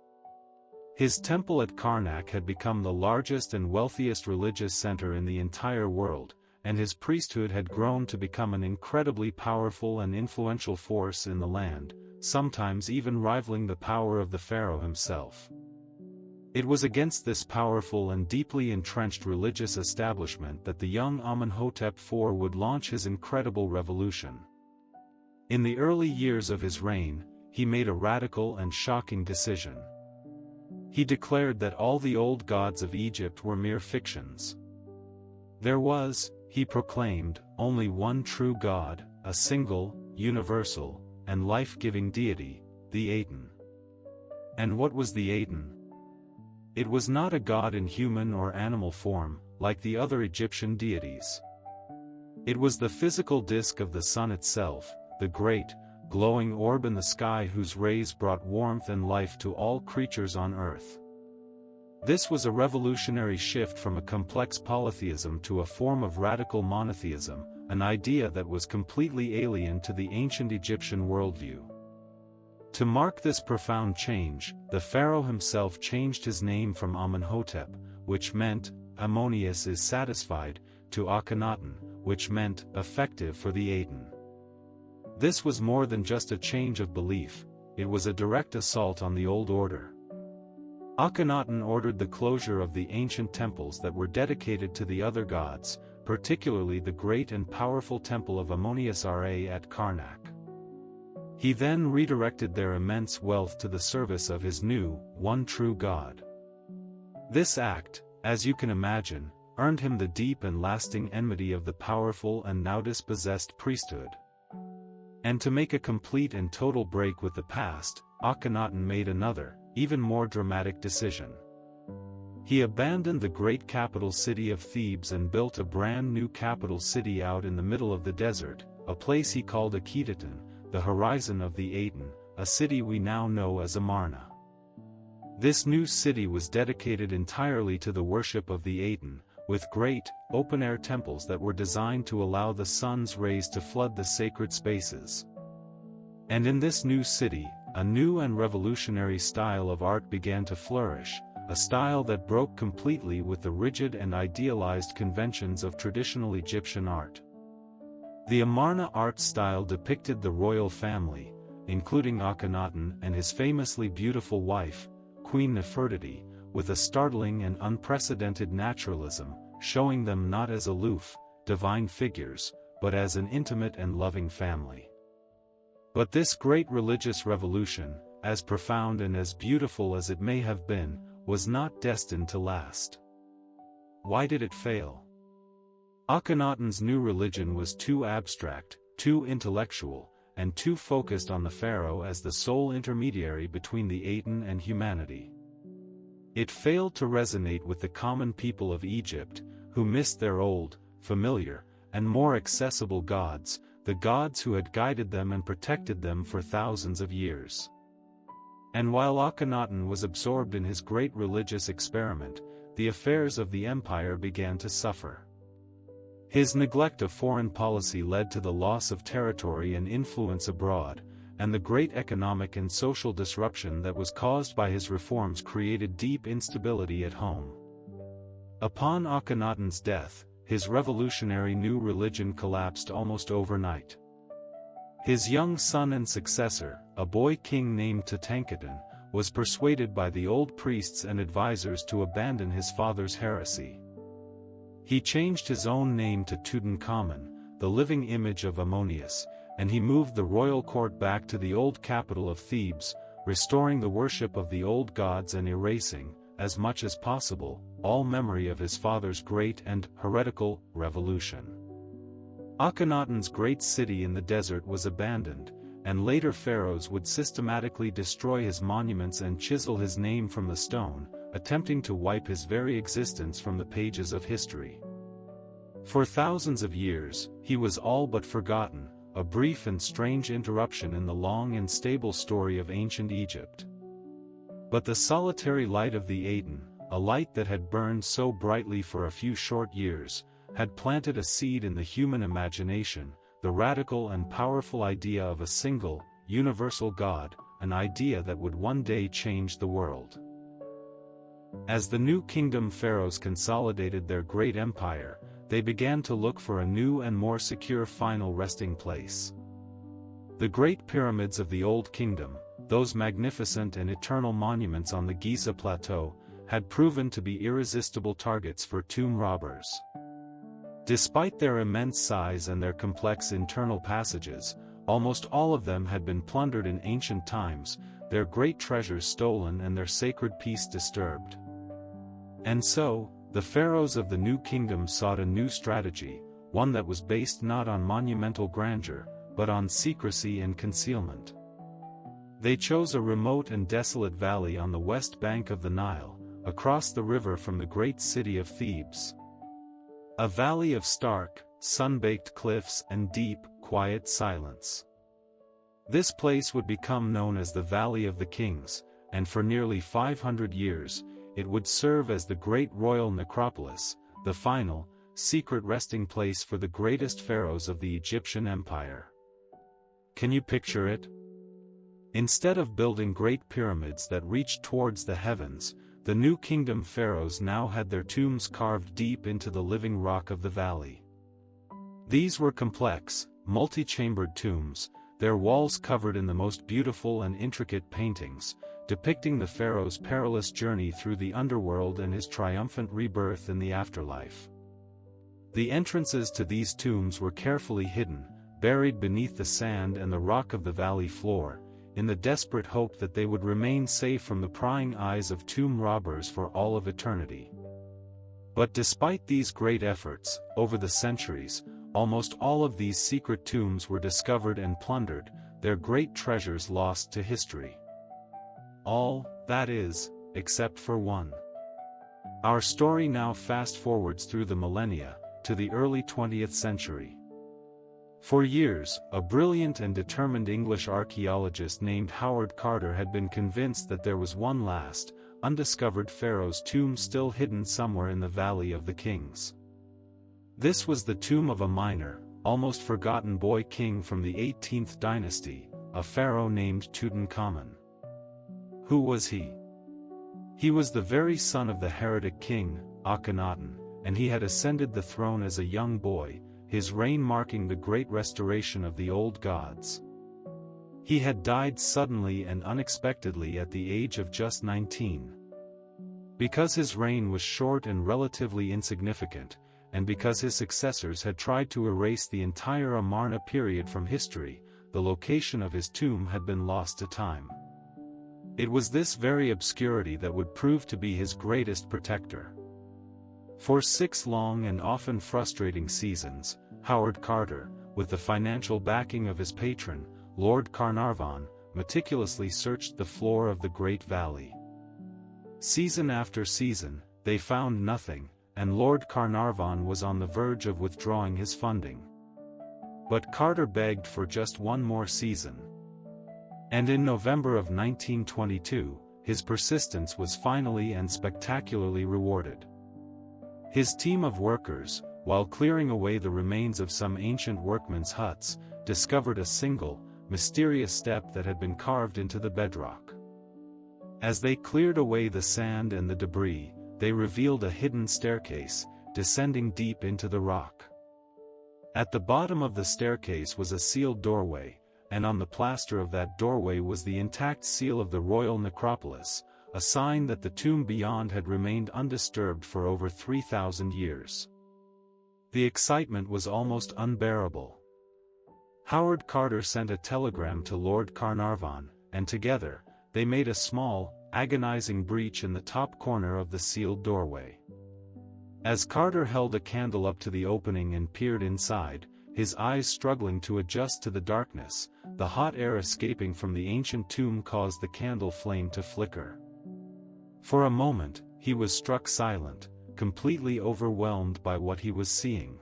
His temple at Karnak had become the largest and wealthiest religious center in the entire world, and his priesthood had grown to become an incredibly powerful and influential force in the land, sometimes even rivaling the power of the pharaoh himself. It was against this powerful and deeply entrenched religious establishment that the young Amenhotep IV would launch his incredible revolution. In the early years of his reign, he made a radical and shocking decision. He declared that all the old gods of Egypt were mere fictions. There was, he proclaimed, only one true God, a single, universal, and life-giving deity, the Aten. And what was the Aten? It was not a god in human or animal form, like the other Egyptian deities. It was the physical disk of the sun itself, the great, glowing orb in the sky whose rays brought warmth and life to all creatures on earth. This was a revolutionary shift from a complex polytheism to a form of radical monotheism, an idea that was completely alien to the ancient Egyptian worldview. To mark this profound change, the pharaoh himself changed his name from Amenhotep, which meant, Ammonius is satisfied, to Akhenaten, which meant, effective for the Aten. This was more than just a change of belief, it was a direct assault on the old order. Akhenaten ordered the closure of the ancient temples that were dedicated to the other gods, particularly the great and powerful temple of Ammonius-Ra at Karnak. He then redirected their immense wealth to the service of his new, one true God. This act, as you can imagine, earned him the deep and lasting enmity of the powerful and now dispossessed priesthood. And to make a complete and total break with the past, Akhenaten made another, even more dramatic decision. He abandoned the great capital city of Thebes and built a brand new capital city out in the middle of the desert, a place he called Akhenaten, the horizon of the Aten, a city we now know as Amarna. This new city was dedicated entirely to the worship of the Aten, with great, open-air temples that were designed to allow the sun's rays to flood the sacred spaces. And in this new city, a new and revolutionary style of art began to flourish, a style that broke completely with the rigid and idealized conventions of traditional Egyptian art. The Amarna art style depicted the royal family, including Akhenaten and his famously beautiful wife, Queen Nefertiti, with a startling and unprecedented naturalism, showing them not as aloof, divine figures, but as an intimate and loving family. But this great religious revolution, as profound and as beautiful as it may have been, was not destined to last. Why did it fail? Akhenaten's new religion was too abstract, too intellectual, and too focused on the pharaoh as the sole intermediary between the Aten and humanity. It failed to resonate with the common people of Egypt, who missed their old, familiar, and more accessible gods, the gods who had guided them and protected them for thousands of years. And while Akhenaten was absorbed in his great religious experiment, the affairs of the empire began to suffer. His neglect of foreign policy led to the loss of territory and influence abroad, and the great economic and social disruption that was caused by his reforms created deep instability at home. Upon Akhenaten's death, his revolutionary new religion collapsed almost overnight. His young son and successor, a boy king named Akhenaten, was persuaded by the old priests and advisors to abandon his father's heresy. He changed his own name to Tutankhamun, the living image of Ammonius, and he moved the royal court back to the old capital of Thebes, restoring the worship of the old gods and erasing, as much as possible, all memory of his father's great and heretical revolution. Akhenaten's great city in the desert was abandoned, and later pharaohs would systematically destroy his monuments and chisel his name from the stone, attempting to wipe his very existence from the pages of history. For thousands of years, he was all but forgotten, a brief and strange interruption in the long and stable story of ancient Egypt. But the solitary light of the Aten, a light that had burned so brightly for a few short years, had planted a seed in the human imagination, the radical and powerful idea of a single, universal God, an idea that would one day change the world. As the new kingdom pharaohs consolidated their great empire, they began to look for a new and more secure final resting place. The great pyramids of the Old Kingdom, those magnificent and eternal monuments on the Giza Plateau, had proven to be irresistible targets for tomb robbers. Despite their immense size and their complex internal passages, almost all of them had been plundered in ancient times, their great treasures stolen and their sacred peace disturbed. And so, the pharaohs of the new kingdom sought a new strategy, one that was based not on monumental grandeur, but on secrecy and concealment. They chose a remote and desolate valley on the west bank of the Nile, across the river from the great city of Thebes. A valley of stark, sun-baked cliffs and deep, quiet silence. This place would become known as the Valley of the Kings, and for nearly 500 years, it would serve as the great royal necropolis, the final, secret resting place for the greatest pharaohs of the Egyptian empire. Can you picture it? Instead of building great pyramids that reached towards the heavens, the new kingdom pharaohs now had their tombs carved deep into the living rock of the valley. These were complex, multi-chambered tombs, their walls covered in the most beautiful and intricate paintings, depicting the pharaoh's perilous journey through the underworld and his triumphant rebirth in the afterlife. The entrances to these tombs were carefully hidden, buried beneath the sand and the rock of the valley floor, in the desperate hope that they would remain safe from the prying eyes of tomb robbers for all of eternity. But despite these great efforts, over the centuries, almost all of these secret tombs were discovered and plundered, their great treasures lost to history. All, that is, except for one. Our story now fast-forwards through the millennia, to the early 20th century. For years, a brilliant and determined English archaeologist named Howard Carter had been convinced that there was one last, undiscovered pharaoh's tomb still hidden somewhere in the Valley of the Kings. This was the tomb of a minor, almost forgotten boy king from the 18th dynasty, a pharaoh named Tutankhamun. Who was he? He was the very son of the heretic king, Akhenaten, and he had ascended the throne as a young boy, his reign marking the great restoration of the old gods. He had died suddenly and unexpectedly at the age of just 19. Because his reign was short and relatively insignificant, and because his successors had tried to erase the entire Amarna period from history, the location of his tomb had been lost to time. It was this very obscurity that would prove to be his greatest protector. For 6 long and often frustrating seasons, Howard Carter, with the financial backing of his patron, Lord Carnarvon, meticulously searched the floor of the Great Valley. Season after season, they found nothing, and Lord Carnarvon was on the verge of withdrawing his funding. But Carter begged for just one more season. And in November of 1922, his persistence was finally and spectacularly rewarded. His team of workers, while clearing away the remains of some ancient workmen's huts, discovered a single, mysterious step that had been carved into the bedrock. As they cleared away the sand and the debris, they revealed a hidden staircase, descending deep into the rock. At the bottom of the staircase was a sealed doorway, and on the plaster of that doorway was the intact seal of the royal necropolis, a sign that the tomb beyond had remained undisturbed for over 3,000 years. The excitement was almost unbearable. Howard Carter sent a telegram to Lord Carnarvon, and together, they made a small, agonizing breach in the top corner of the sealed doorway. As Carter held a candle up to the opening and peered inside, his eyes struggling to adjust to the darkness, the hot air escaping from the ancient tomb caused the candle flame to flicker. For a moment, he was struck silent, completely overwhelmed by what he was seeing.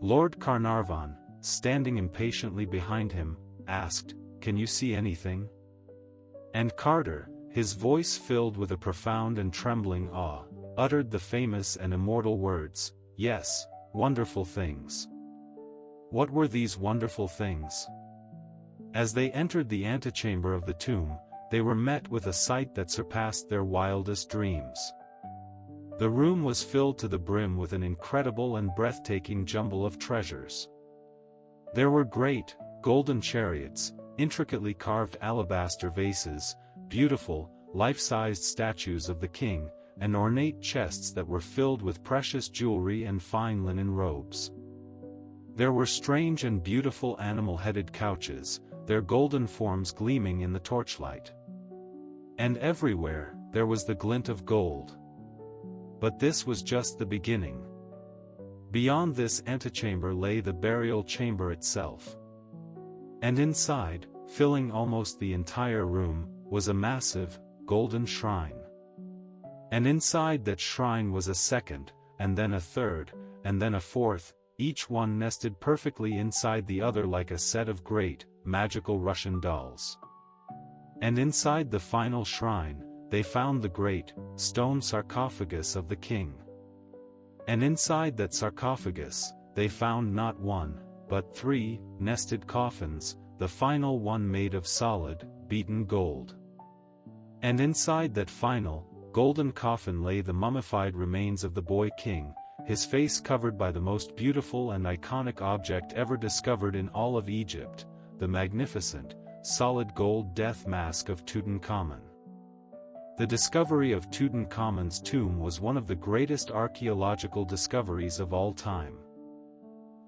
Lord Carnarvon, standing impatiently behind him, asked, "Can you see anything?" And Carter, his voice filled with a profound and trembling awe, uttered the famous and immortal words, "Yes, wonderful things." What were these wonderful things? As they entered the antechamber of the tomb, they were met with a sight that surpassed their wildest dreams. The room was filled to the brim with an incredible and breathtaking jumble of treasures. There were great, golden chariots, intricately carved alabaster vases, beautiful, life-sized statues of the king, and ornate chests that were filled with precious jewelry and fine linen robes. There were strange and beautiful animal-headed couches, their golden forms gleaming in the torchlight. And everywhere, there was the glint of gold. But this was just the beginning. Beyond this antechamber lay the burial chamber itself. And inside, filling almost the entire room, was a massive, golden shrine. And inside that shrine was a second, and then a third, and then a fourth, each one nested perfectly inside the other like a set of great, magical Russian dolls. And inside the final shrine, they found the great, stone sarcophagus of the king. And inside that sarcophagus, they found not one, but 3, nested coffins, the final one made of solid, beaten gold. And inside that final, golden coffin lay the mummified remains of the boy king, his face covered by the most beautiful and iconic object ever discovered in all of Egypt, the magnificent, solid gold death mask of Tutankhamun. The discovery of Tutankhamun's tomb was one of the greatest archaeological discoveries of all time.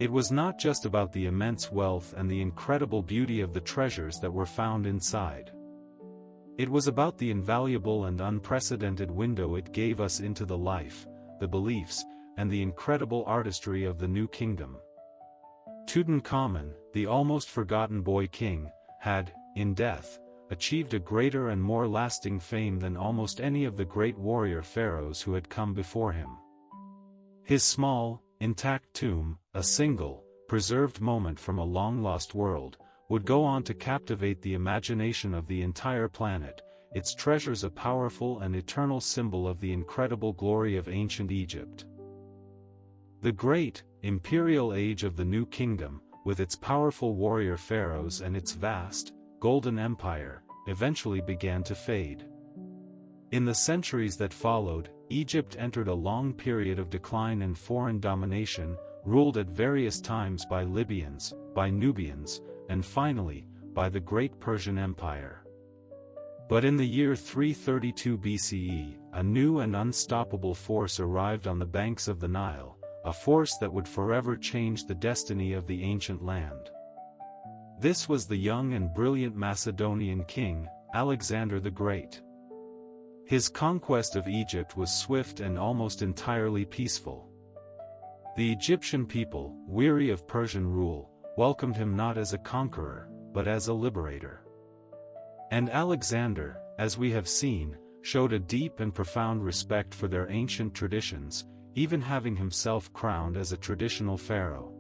It was not just about the immense wealth and the incredible beauty of the treasures that were found inside. It was about the invaluable and unprecedented window it gave us into the life, the beliefs, and the incredible artistry of the new kingdom. Tutankhamun, the almost forgotten boy king, had, in death, achieved a greater and more lasting fame than almost any of the great warrior pharaohs who had come before him. His small, intact tomb, a single, preserved moment from a long-lost world, would go on to captivate the imagination of the entire planet, its treasures a powerful and eternal symbol of the incredible glory of ancient Egypt. The great, imperial age of the new kingdom, with its powerful warrior pharaohs and its vast, golden empire, eventually began to fade. In the centuries that followed, Egypt entered a long period of decline and foreign domination, ruled at various times by Libyans, by Nubians, and finally, by the great Persian Empire. But in the year 332 BCE, a new and unstoppable force arrived on the banks of the Nile, a force that would forever change the destiny of the ancient land. This was the young and brilliant Macedonian king, Alexander the Great. His conquest of Egypt was swift and almost entirely peaceful. The Egyptian people, weary of Persian rule, welcomed him not as a conqueror, but as a liberator. And Alexander, as we have seen, showed a deep and profound respect for their ancient traditions, even having himself crowned as a traditional pharaoh.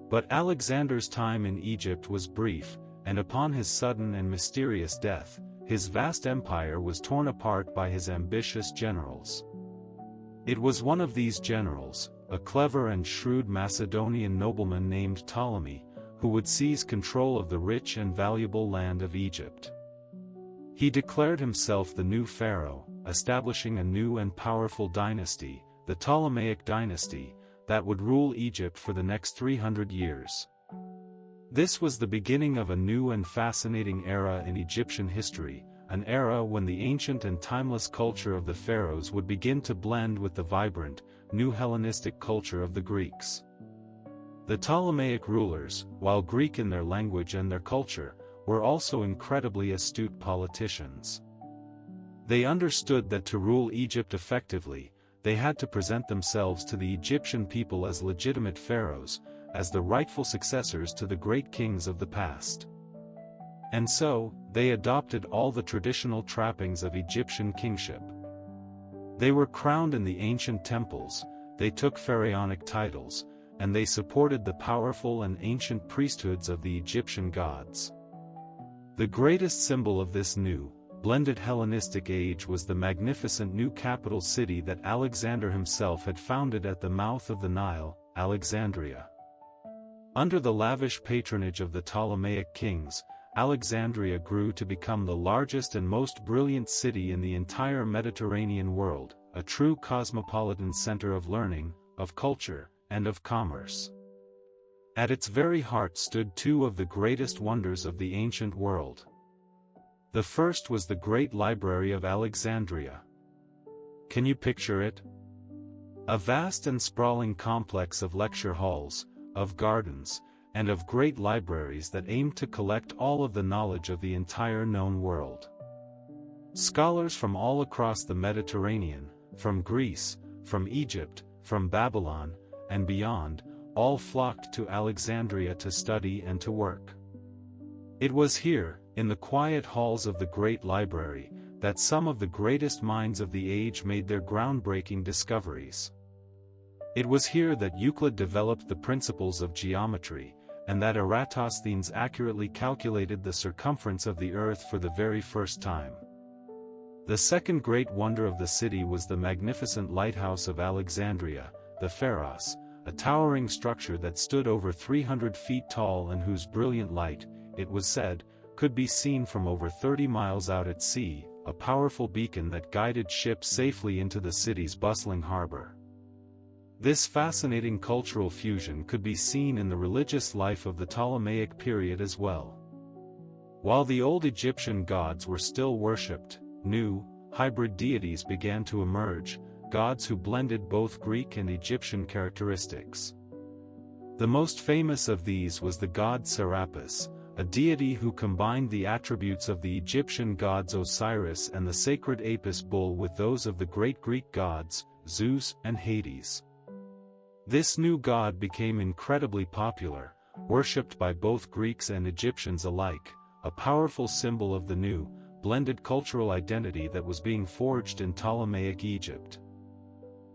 But Alexander's time in Egypt was brief, and upon his sudden and mysterious death, his vast empire was torn apart by his ambitious generals. It was one of these generals, a clever and shrewd Macedonian nobleman named Ptolemy, who would seize control of the rich and valuable land of Egypt. He declared himself the new pharaoh, establishing a new and powerful dynasty, the Ptolemaic dynasty, that would rule Egypt for the next 300 years. This was the beginning of a new and fascinating era in Egyptian history, an era when the ancient and timeless culture of the pharaohs would begin to blend with the vibrant, new Hellenistic culture of the Greeks. The Ptolemaic rulers, while Greek in their language and their culture, were also incredibly astute politicians. They understood that to rule Egypt effectively, they had to present themselves to the Egyptian people as legitimate pharaohs, as the rightful successors to the great kings of the past. And so, they adopted all the traditional trappings of Egyptian kingship. They were crowned in the ancient temples, they took pharaonic titles, and they supported the powerful and ancient priesthoods of the Egyptian gods. The greatest symbol of this new, blended Hellenistic age was the magnificent new capital city that Alexander himself had founded at the mouth of the Nile, Alexandria. Under the lavish patronage of the Ptolemaic kings, Alexandria grew to become the largest and most brilliant city in the entire Mediterranean world, a true cosmopolitan center of learning, of culture, and of commerce. At its very heart stood two of the greatest wonders of the ancient world. The first was the Great Library of Alexandria. Can you picture it? A vast and sprawling complex of lecture halls, of gardens, and of great libraries that aimed to collect all of the knowledge of the entire known world. Scholars from all across the Mediterranean, from Greece, from Egypt, from Babylon, and beyond, all flocked to Alexandria to study and to work. It was here, in the quiet halls of the great library, that some of the greatest minds of the age made their groundbreaking discoveries. It was here that Euclid developed the principles of geometry, and that Eratosthenes accurately calculated the circumference of the earth for the very first time. The second great wonder of the city was the magnificent lighthouse of Alexandria, the Pharaohs, a towering structure that stood over 300 feet tall and whose brilliant light, it was said, could be seen from over 30 miles out at sea, a powerful beacon that guided ships safely into the city's bustling harbor. This fascinating cultural fusion could be seen in the religious life of the Ptolemaic period as well. While the old Egyptian gods were still worshipped, new, hybrid deities began to emerge, gods who blended both Greek and Egyptian characteristics. The most famous of these was the god Serapis, a deity who combined the attributes of the Egyptian gods Osiris and the sacred Apis bull with those of the great Greek gods, Zeus and Hades. This new god became incredibly popular, worshipped by both Greeks and Egyptians alike, a powerful symbol of the new, blended cultural identity that was being forged in Ptolemaic Egypt.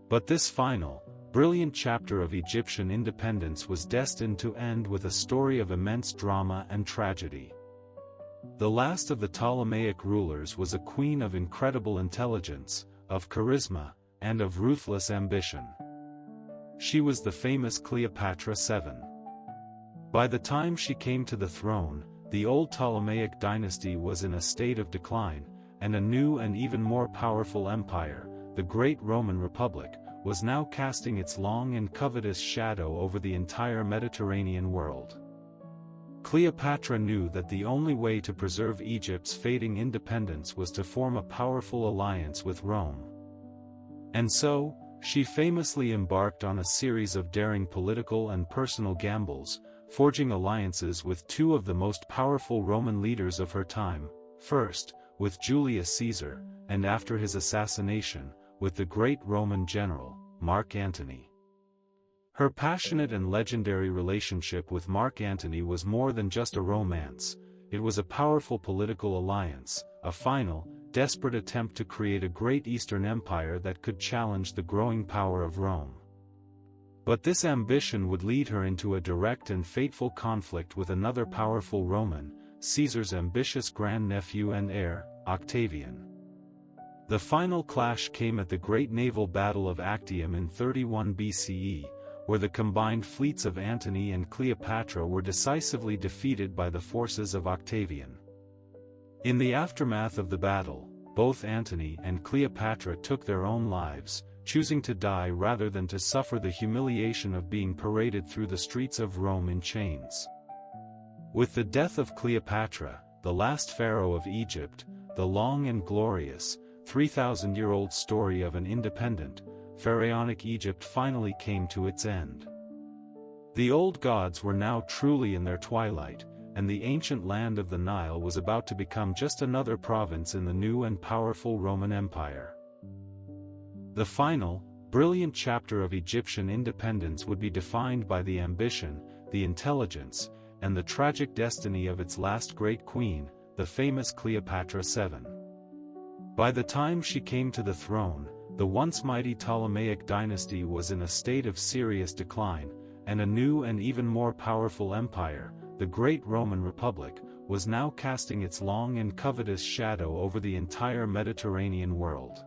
But this final, brilliant chapter of Egyptian independence was destined to end with a story of immense drama and tragedy. The last of the Ptolemaic rulers was a queen of incredible intelligence, of charisma, and of ruthless ambition. She was the famous Cleopatra VII. By the time she came to the throne, the old Ptolemaic dynasty was in a state of decline, and a new and even more powerful empire, the Great Roman Republic, was now casting its long and covetous shadow over the entire Mediterranean world. Cleopatra knew that the only way to preserve Egypt's fading independence was to form a powerful alliance with Rome. And so, she famously embarked on a series of daring political and personal gambles, forging alliances with two of the most powerful Roman leaders of her time, first, with Julius Caesar, and after his assassination, with the great Roman general, Mark Antony. Her passionate and legendary relationship with Mark Antony was more than just a romance, it was a powerful political alliance, a final, desperate attempt to create a great Eastern Empire that could challenge the growing power of Rome. But this ambition would lead her into a direct and fateful conflict with another powerful Roman, Caesar's ambitious grandnephew and heir, Octavian. The final clash came at the great naval battle of Actium in 31 BCE, where the combined fleets of Antony and Cleopatra were decisively defeated by the forces of Octavian. In the aftermath of the battle, both Antony and Cleopatra took their own lives, choosing to die rather than to suffer the humiliation of being paraded through the streets of Rome in chains. With the death of Cleopatra, the last pharaoh of Egypt, the long and glorious, 3,000-year-old story of an independent, pharaonic Egypt finally came to its end. The old gods were now truly in their twilight, and the ancient land of the Nile was about to become just another province in the new and powerful Roman Empire. The final, brilliant chapter of Egyptian independence would be defined by the ambition, the intelligence, and the tragic destiny of its last great queen, the famous Cleopatra VII. By the time she came to the throne, the once mighty Ptolemaic dynasty was in a state of serious decline, and a new and even more powerful empire, the Great Roman Republic, was now casting its long and covetous shadow over the entire Mediterranean world.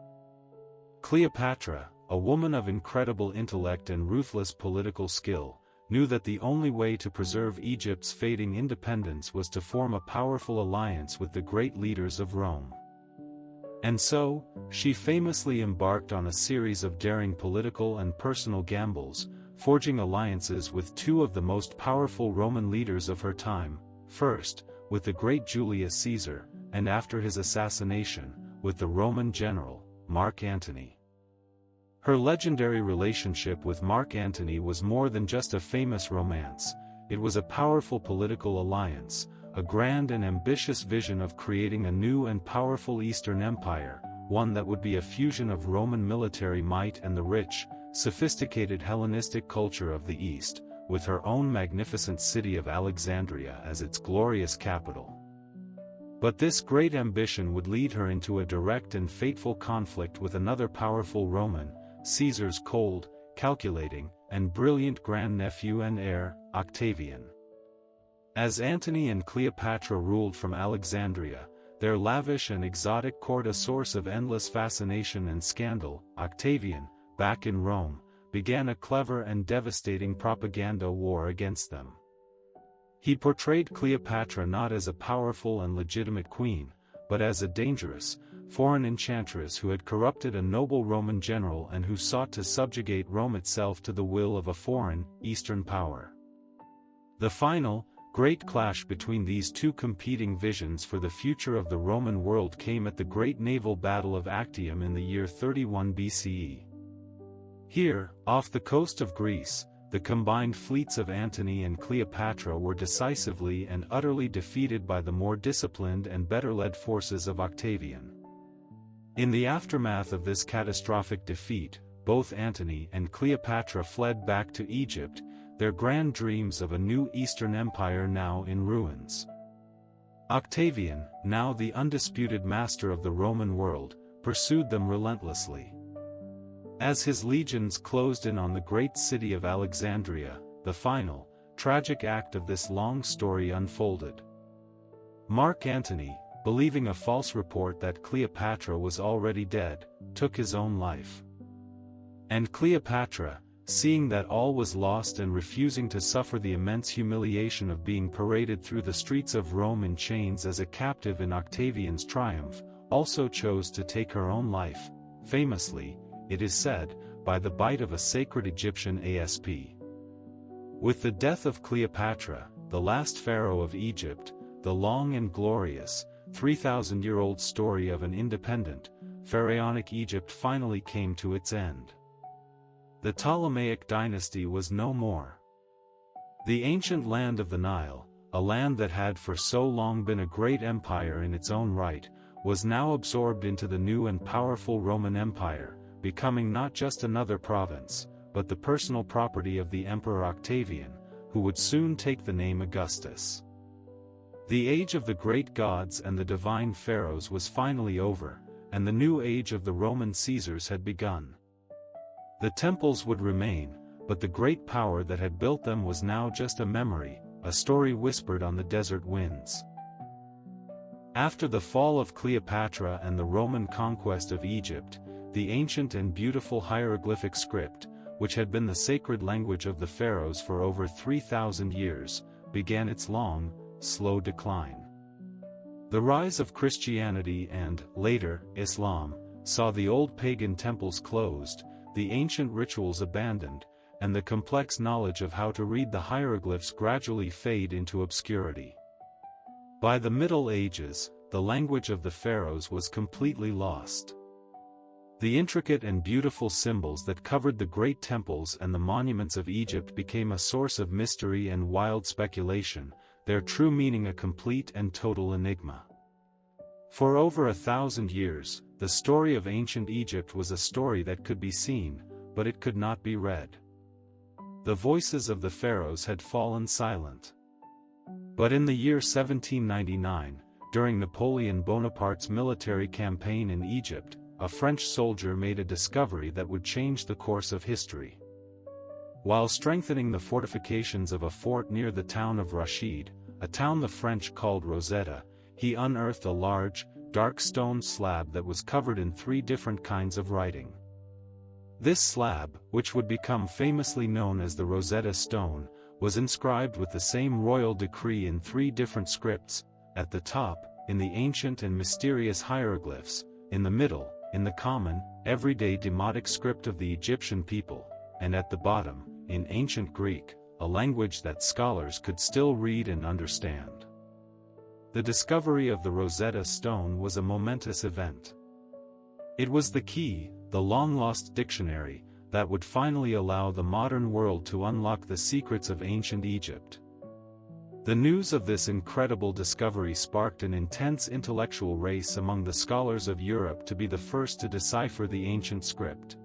Cleopatra, a woman of incredible intellect and ruthless political skill, knew that the only way to preserve Egypt's fading independence was to form a powerful alliance with the great leaders of Rome. And so, she famously embarked on a series of daring political and personal gambles, forging alliances with two of the most powerful Roman leaders of her time, first, with the great Julius Caesar, and after his assassination, with the Roman general, Mark Antony. Her legendary relationship with Mark Antony was more than just a famous romance, it was a powerful political alliance, a grand and ambitious vision of creating a new and powerful Eastern Empire, one that would be a fusion of Roman military might and the rich, sophisticated Hellenistic culture of the East, with her own magnificent city of Alexandria as its glorious capital. But this great ambition would lead her into a direct and fateful conflict with another powerful Roman, Caesar's cold, calculating, and brilliant grandnephew and heir, Octavian. As Antony and Cleopatra ruled from Alexandria, their lavish and exotic court a source of endless fascination and scandal, Octavian, back in Rome, began a clever and devastating propaganda war against them. He portrayed Cleopatra not as a powerful and legitimate queen, but as a dangerous, foreign enchantress who had corrupted a noble Roman general and who sought to subjugate Rome itself to the will of a foreign, Eastern power. The final, great clash between these two competing visions for the future of the Roman world came at the great naval battle of Actium in the year 31 BCE. Here, off the coast of Greece, the combined fleets of Antony and Cleopatra were decisively and utterly defeated by the more disciplined and better-led forces of Octavian. In the aftermath of this catastrophic defeat, both Antony and Cleopatra fled back to Egypt, their grand dreams of a new Eastern Empire now in ruins. Octavian, now the undisputed master of the Roman world, pursued them relentlessly. As his legions closed in on the great city of Alexandria, the final, tragic act of this long story unfolded. Mark Antony, believing a false report that Cleopatra was already dead, took his own life. And Cleopatra, seeing that all was lost and refusing to suffer the immense humiliation of being paraded through the streets of Rome in chains as a captive in Octavian's triumph, also chose to take her own life, famously, it is said, by the bite of a sacred Egyptian asp. With the death of Cleopatra, the last pharaoh of Egypt, the long and glorious, 3,000-year-old story of an independent, pharaonic Egypt finally came to its end. The Ptolemaic dynasty was no more. The ancient land of the Nile, a land that had for so long been a great empire in its own right, was now absorbed into the new and powerful Roman Empire, becoming not just another province, but the personal property of the Emperor Octavian, who would soon take the name Augustus. The age of the great gods and the divine pharaohs was finally over, and the new age of the Roman Caesars had begun. The temples would remain, but the great power that had built them was now just a memory, a story whispered on the desert winds. After the fall of Cleopatra and the Roman conquest of Egypt, the ancient and beautiful hieroglyphic script, which had been the sacred language of the pharaohs for over 3,000 years, began its long, slow decline. The rise of Christianity and, later, Islam, saw the old pagan temples closed, the ancient rituals abandoned, and the complex knowledge of how to read the hieroglyphs gradually fade into obscurity. By the Middle Ages, the language of the pharaohs was completely lost. The intricate and beautiful symbols that covered the great temples and the monuments of Egypt became a source of mystery and wild speculation, their true meaning a complete and total enigma. For over 1,000 years, the story of ancient Egypt was a story that could be seen, but it could not be read. The voices of the pharaohs had fallen silent. But in the year 1799, during Napoleon Bonaparte's military campaign in Egypt, a French soldier made a discovery that would change the course of history. While strengthening the fortifications of a fort near the town of Rashid, a town the French called Rosetta, he unearthed a large, dark stone slab that was covered in 3 different kinds of writing. This slab, which would become famously known as the Rosetta Stone, was inscribed with the same royal decree in 3 different scripts, at the top, in the ancient and mysterious hieroglyphs, in the middle, in the common, everyday demotic script of the Egyptian people, and at the bottom, in ancient Greek, a language that scholars could still read and understand. The discovery of the Rosetta Stone was a momentous event. It was the key, the long-lost dictionary, that would finally allow the modern world to unlock the secrets of ancient Egypt. The news of this incredible discovery sparked an intense intellectual race among the scholars of Europe to be the first to decipher the ancient script.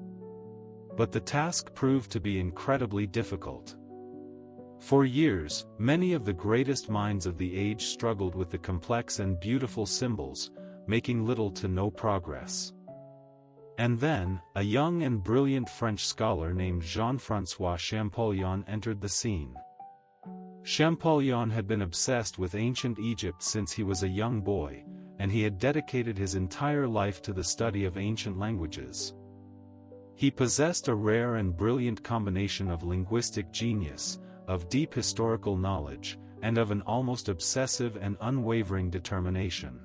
But the task proved to be incredibly difficult. For years, many of the greatest minds of the age struggled with the complex and beautiful symbols, making little to no progress. And then, a young and brilliant French scholar named Jean-François Champollion entered the scene. Champollion had been obsessed with ancient Egypt since he was a young boy, and he had dedicated his entire life to the study of ancient languages. He possessed a rare and brilliant combination of linguistic genius, of deep historical knowledge, and of an almost obsessive and unwavering determination.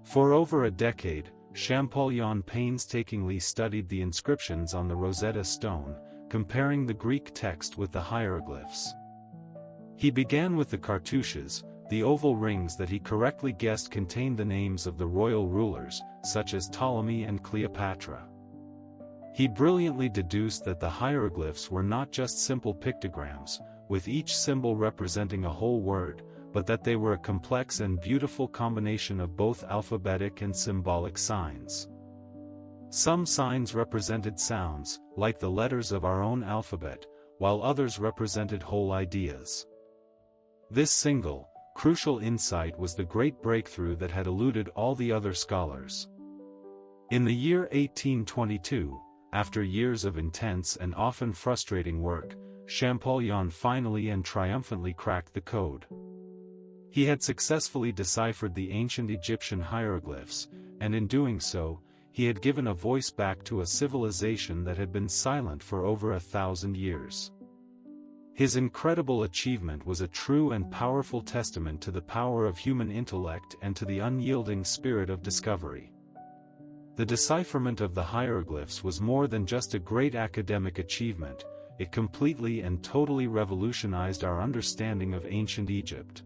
For over a decade, Champollion painstakingly studied the inscriptions on the Rosetta Stone, comparing the Greek text with the hieroglyphs. He began with the cartouches, the oval rings that he correctly guessed contained the names of the royal rulers, such as Ptolemy and Cleopatra. He brilliantly deduced that the hieroglyphs were not just simple pictograms, with each symbol representing a whole word, but that they were a complex and beautiful combination of both alphabetic and symbolic signs. Some signs represented sounds, like the letters of our own alphabet, while others represented whole ideas. This single, crucial insight was the great breakthrough that had eluded all the other scholars. In the year 1822, after years of intense and often frustrating work, Champollion finally and triumphantly cracked the code. He had successfully deciphered the ancient Egyptian hieroglyphs, and in doing so, he had given a voice back to a civilization that had been silent for over 1,000 years. His incredible achievement was a true and powerful testament to the power of human intellect and to the unyielding spirit of discovery. The decipherment of the hieroglyphs was more than just a great academic achievement, it completely and totally revolutionized our understanding of ancient Egypt.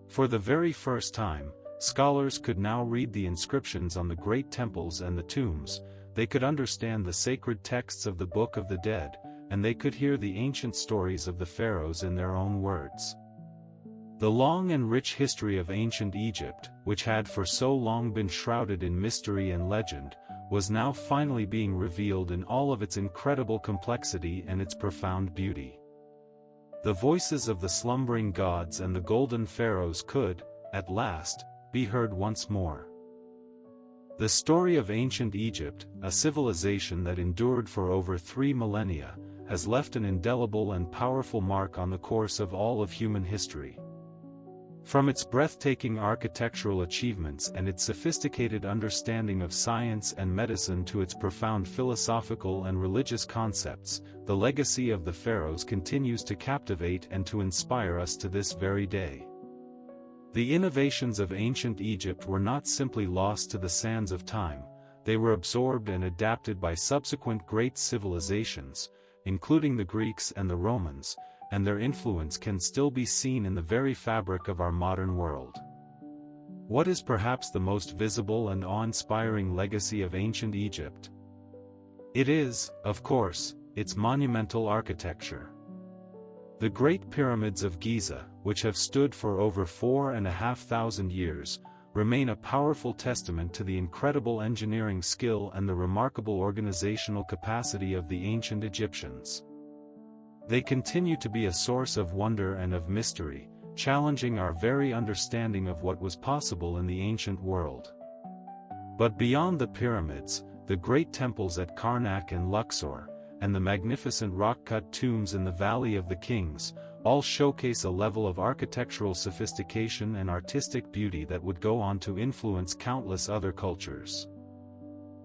For the very first time, scholars could now read the inscriptions on the great temples and the tombs, they could understand the sacred texts of the Book of the Dead, and they could hear the ancient stories of the pharaohs in their own words. The long and rich history of ancient Egypt, which had for so long been shrouded in mystery and legend, was now finally being revealed in all of its incredible complexity and its profound beauty. The voices of the slumbering gods and the golden pharaohs could, at last, be heard once more. The story of ancient Egypt, a civilization that endured for over 3 millennia, has left an indelible and powerful mark on the course of all of human history. From its breathtaking architectural achievements and its sophisticated understanding of science and medicine to its profound philosophical and religious concepts, the legacy of the pharaohs continues to captivate and to inspire us to this very day. The innovations of ancient Egypt were not simply lost to the sands of time, they were absorbed and adapted by subsequent great civilizations, including the Greeks and the Romans, and their influence can still be seen in the very fabric of our modern world. What is perhaps the most visible and awe-inspiring legacy of ancient Egypt? It is, of course, its monumental architecture. The Great Pyramids of Giza, which have stood for over 4,500 years, remain a powerful testament to the incredible engineering skill and the remarkable organizational capacity of the ancient Egyptians. They continue to be a source of wonder and of mystery, challenging our very understanding of what was possible in the ancient world. But beyond the pyramids, the great temples at Karnak and Luxor, and the magnificent rock-cut tombs in the Valley of the Kings, all showcase a level of architectural sophistication and artistic beauty that would go on to influence countless other cultures.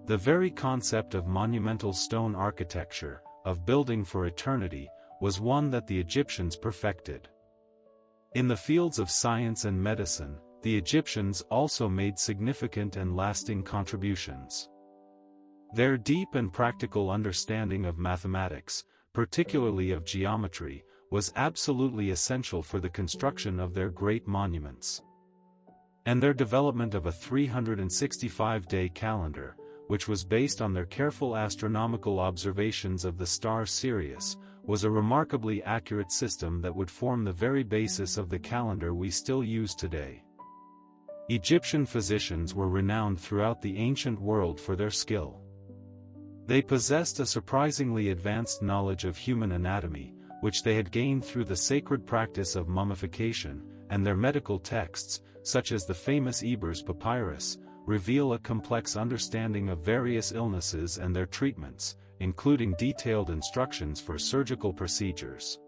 The very concept of monumental stone architecture, of building for eternity, was one that the Egyptians perfected. In the fields of science and medicine, the Egyptians also made significant and lasting contributions. Their deep and practical understanding of mathematics, particularly of geometry, was absolutely essential for the construction of their great monuments. And their development of a 365-day calendar, which was based on their careful astronomical observations of the star Sirius, was a remarkably accurate system that would form the very basis of the calendar we still use today. Egyptian physicians were renowned throughout the ancient world for their skill. They possessed a surprisingly advanced knowledge of human anatomy, which they had gained through the sacred practice of mummification, and their medical texts, such as the famous Ebers Papyrus, reveal a complex understanding of various illnesses and their treatments, including detailed instructions for surgical procedures.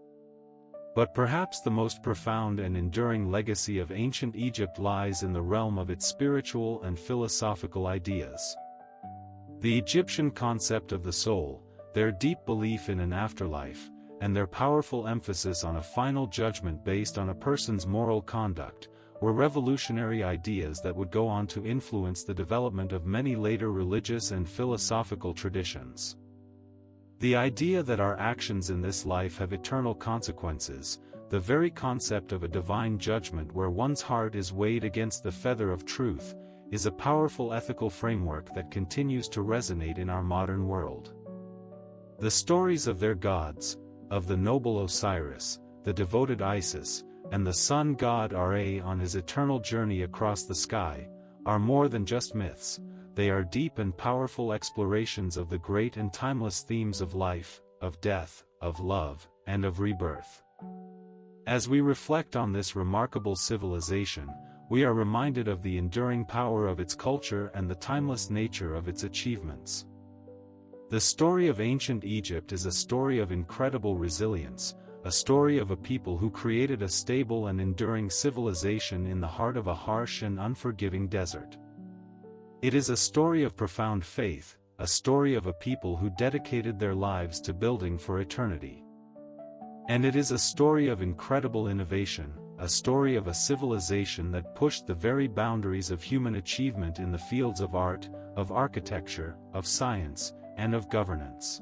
But perhaps the most profound and enduring legacy of ancient Egypt lies in the realm of its spiritual and philosophical ideas. The Egyptian concept of the soul, their deep belief in an afterlife, and their powerful emphasis on a final judgment based on a person's moral conduct, were revolutionary ideas that would go on to influence the development of many later religious and philosophical traditions. The idea that our actions in this life have eternal consequences, the very concept of a divine judgment where one's heart is weighed against the feather of truth, is a powerful ethical framework that continues to resonate in our modern world. The stories of their gods, of the noble Osiris, the devoted Isis, and the sun god Ra on his eternal journey across the sky, are more than just myths. They are deep and powerful explorations of the great and timeless themes of life, of death, of love, and of rebirth. As we reflect on this remarkable civilization, we are reminded of the enduring power of its culture and the timeless nature of its achievements. The story of ancient Egypt is a story of incredible resilience, a story of a people who created a stable and enduring civilization in the heart of a harsh and unforgiving desert. It is a story of profound faith, a story of a people who dedicated their lives to building for eternity. And it is a story of incredible innovation, a story of a civilization that pushed the very boundaries of human achievement in the fields of art, of architecture, of science, and of governance.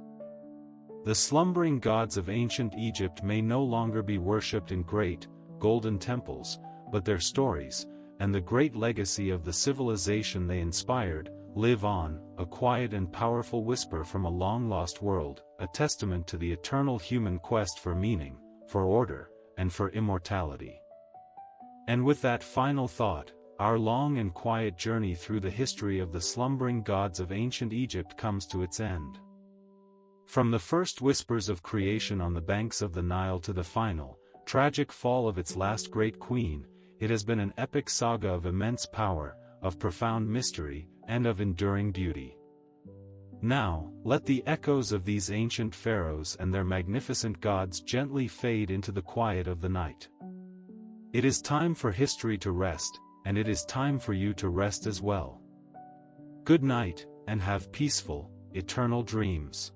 The slumbering gods of ancient Egypt may no longer be worshipped in great, golden temples, but their stories, and the great legacy of the civilization they inspired, live on, a quiet and powerful whisper from a long-lost world, a testament to the eternal human quest for meaning, for order, and for immortality. And with that final thought, our long and quiet journey through the history of the slumbering gods of ancient Egypt comes to its end. From the first whispers of creation on the banks of the Nile to the final, tragic fall of its last great queen, it has been an epic saga of immense power, of profound mystery, and of enduring beauty. Now, let the echoes of these ancient pharaohs and their magnificent gods gently fade into the quiet of the night. It is time for history to rest, and it is time for you to rest as well. Good night, and have peaceful, eternal dreams.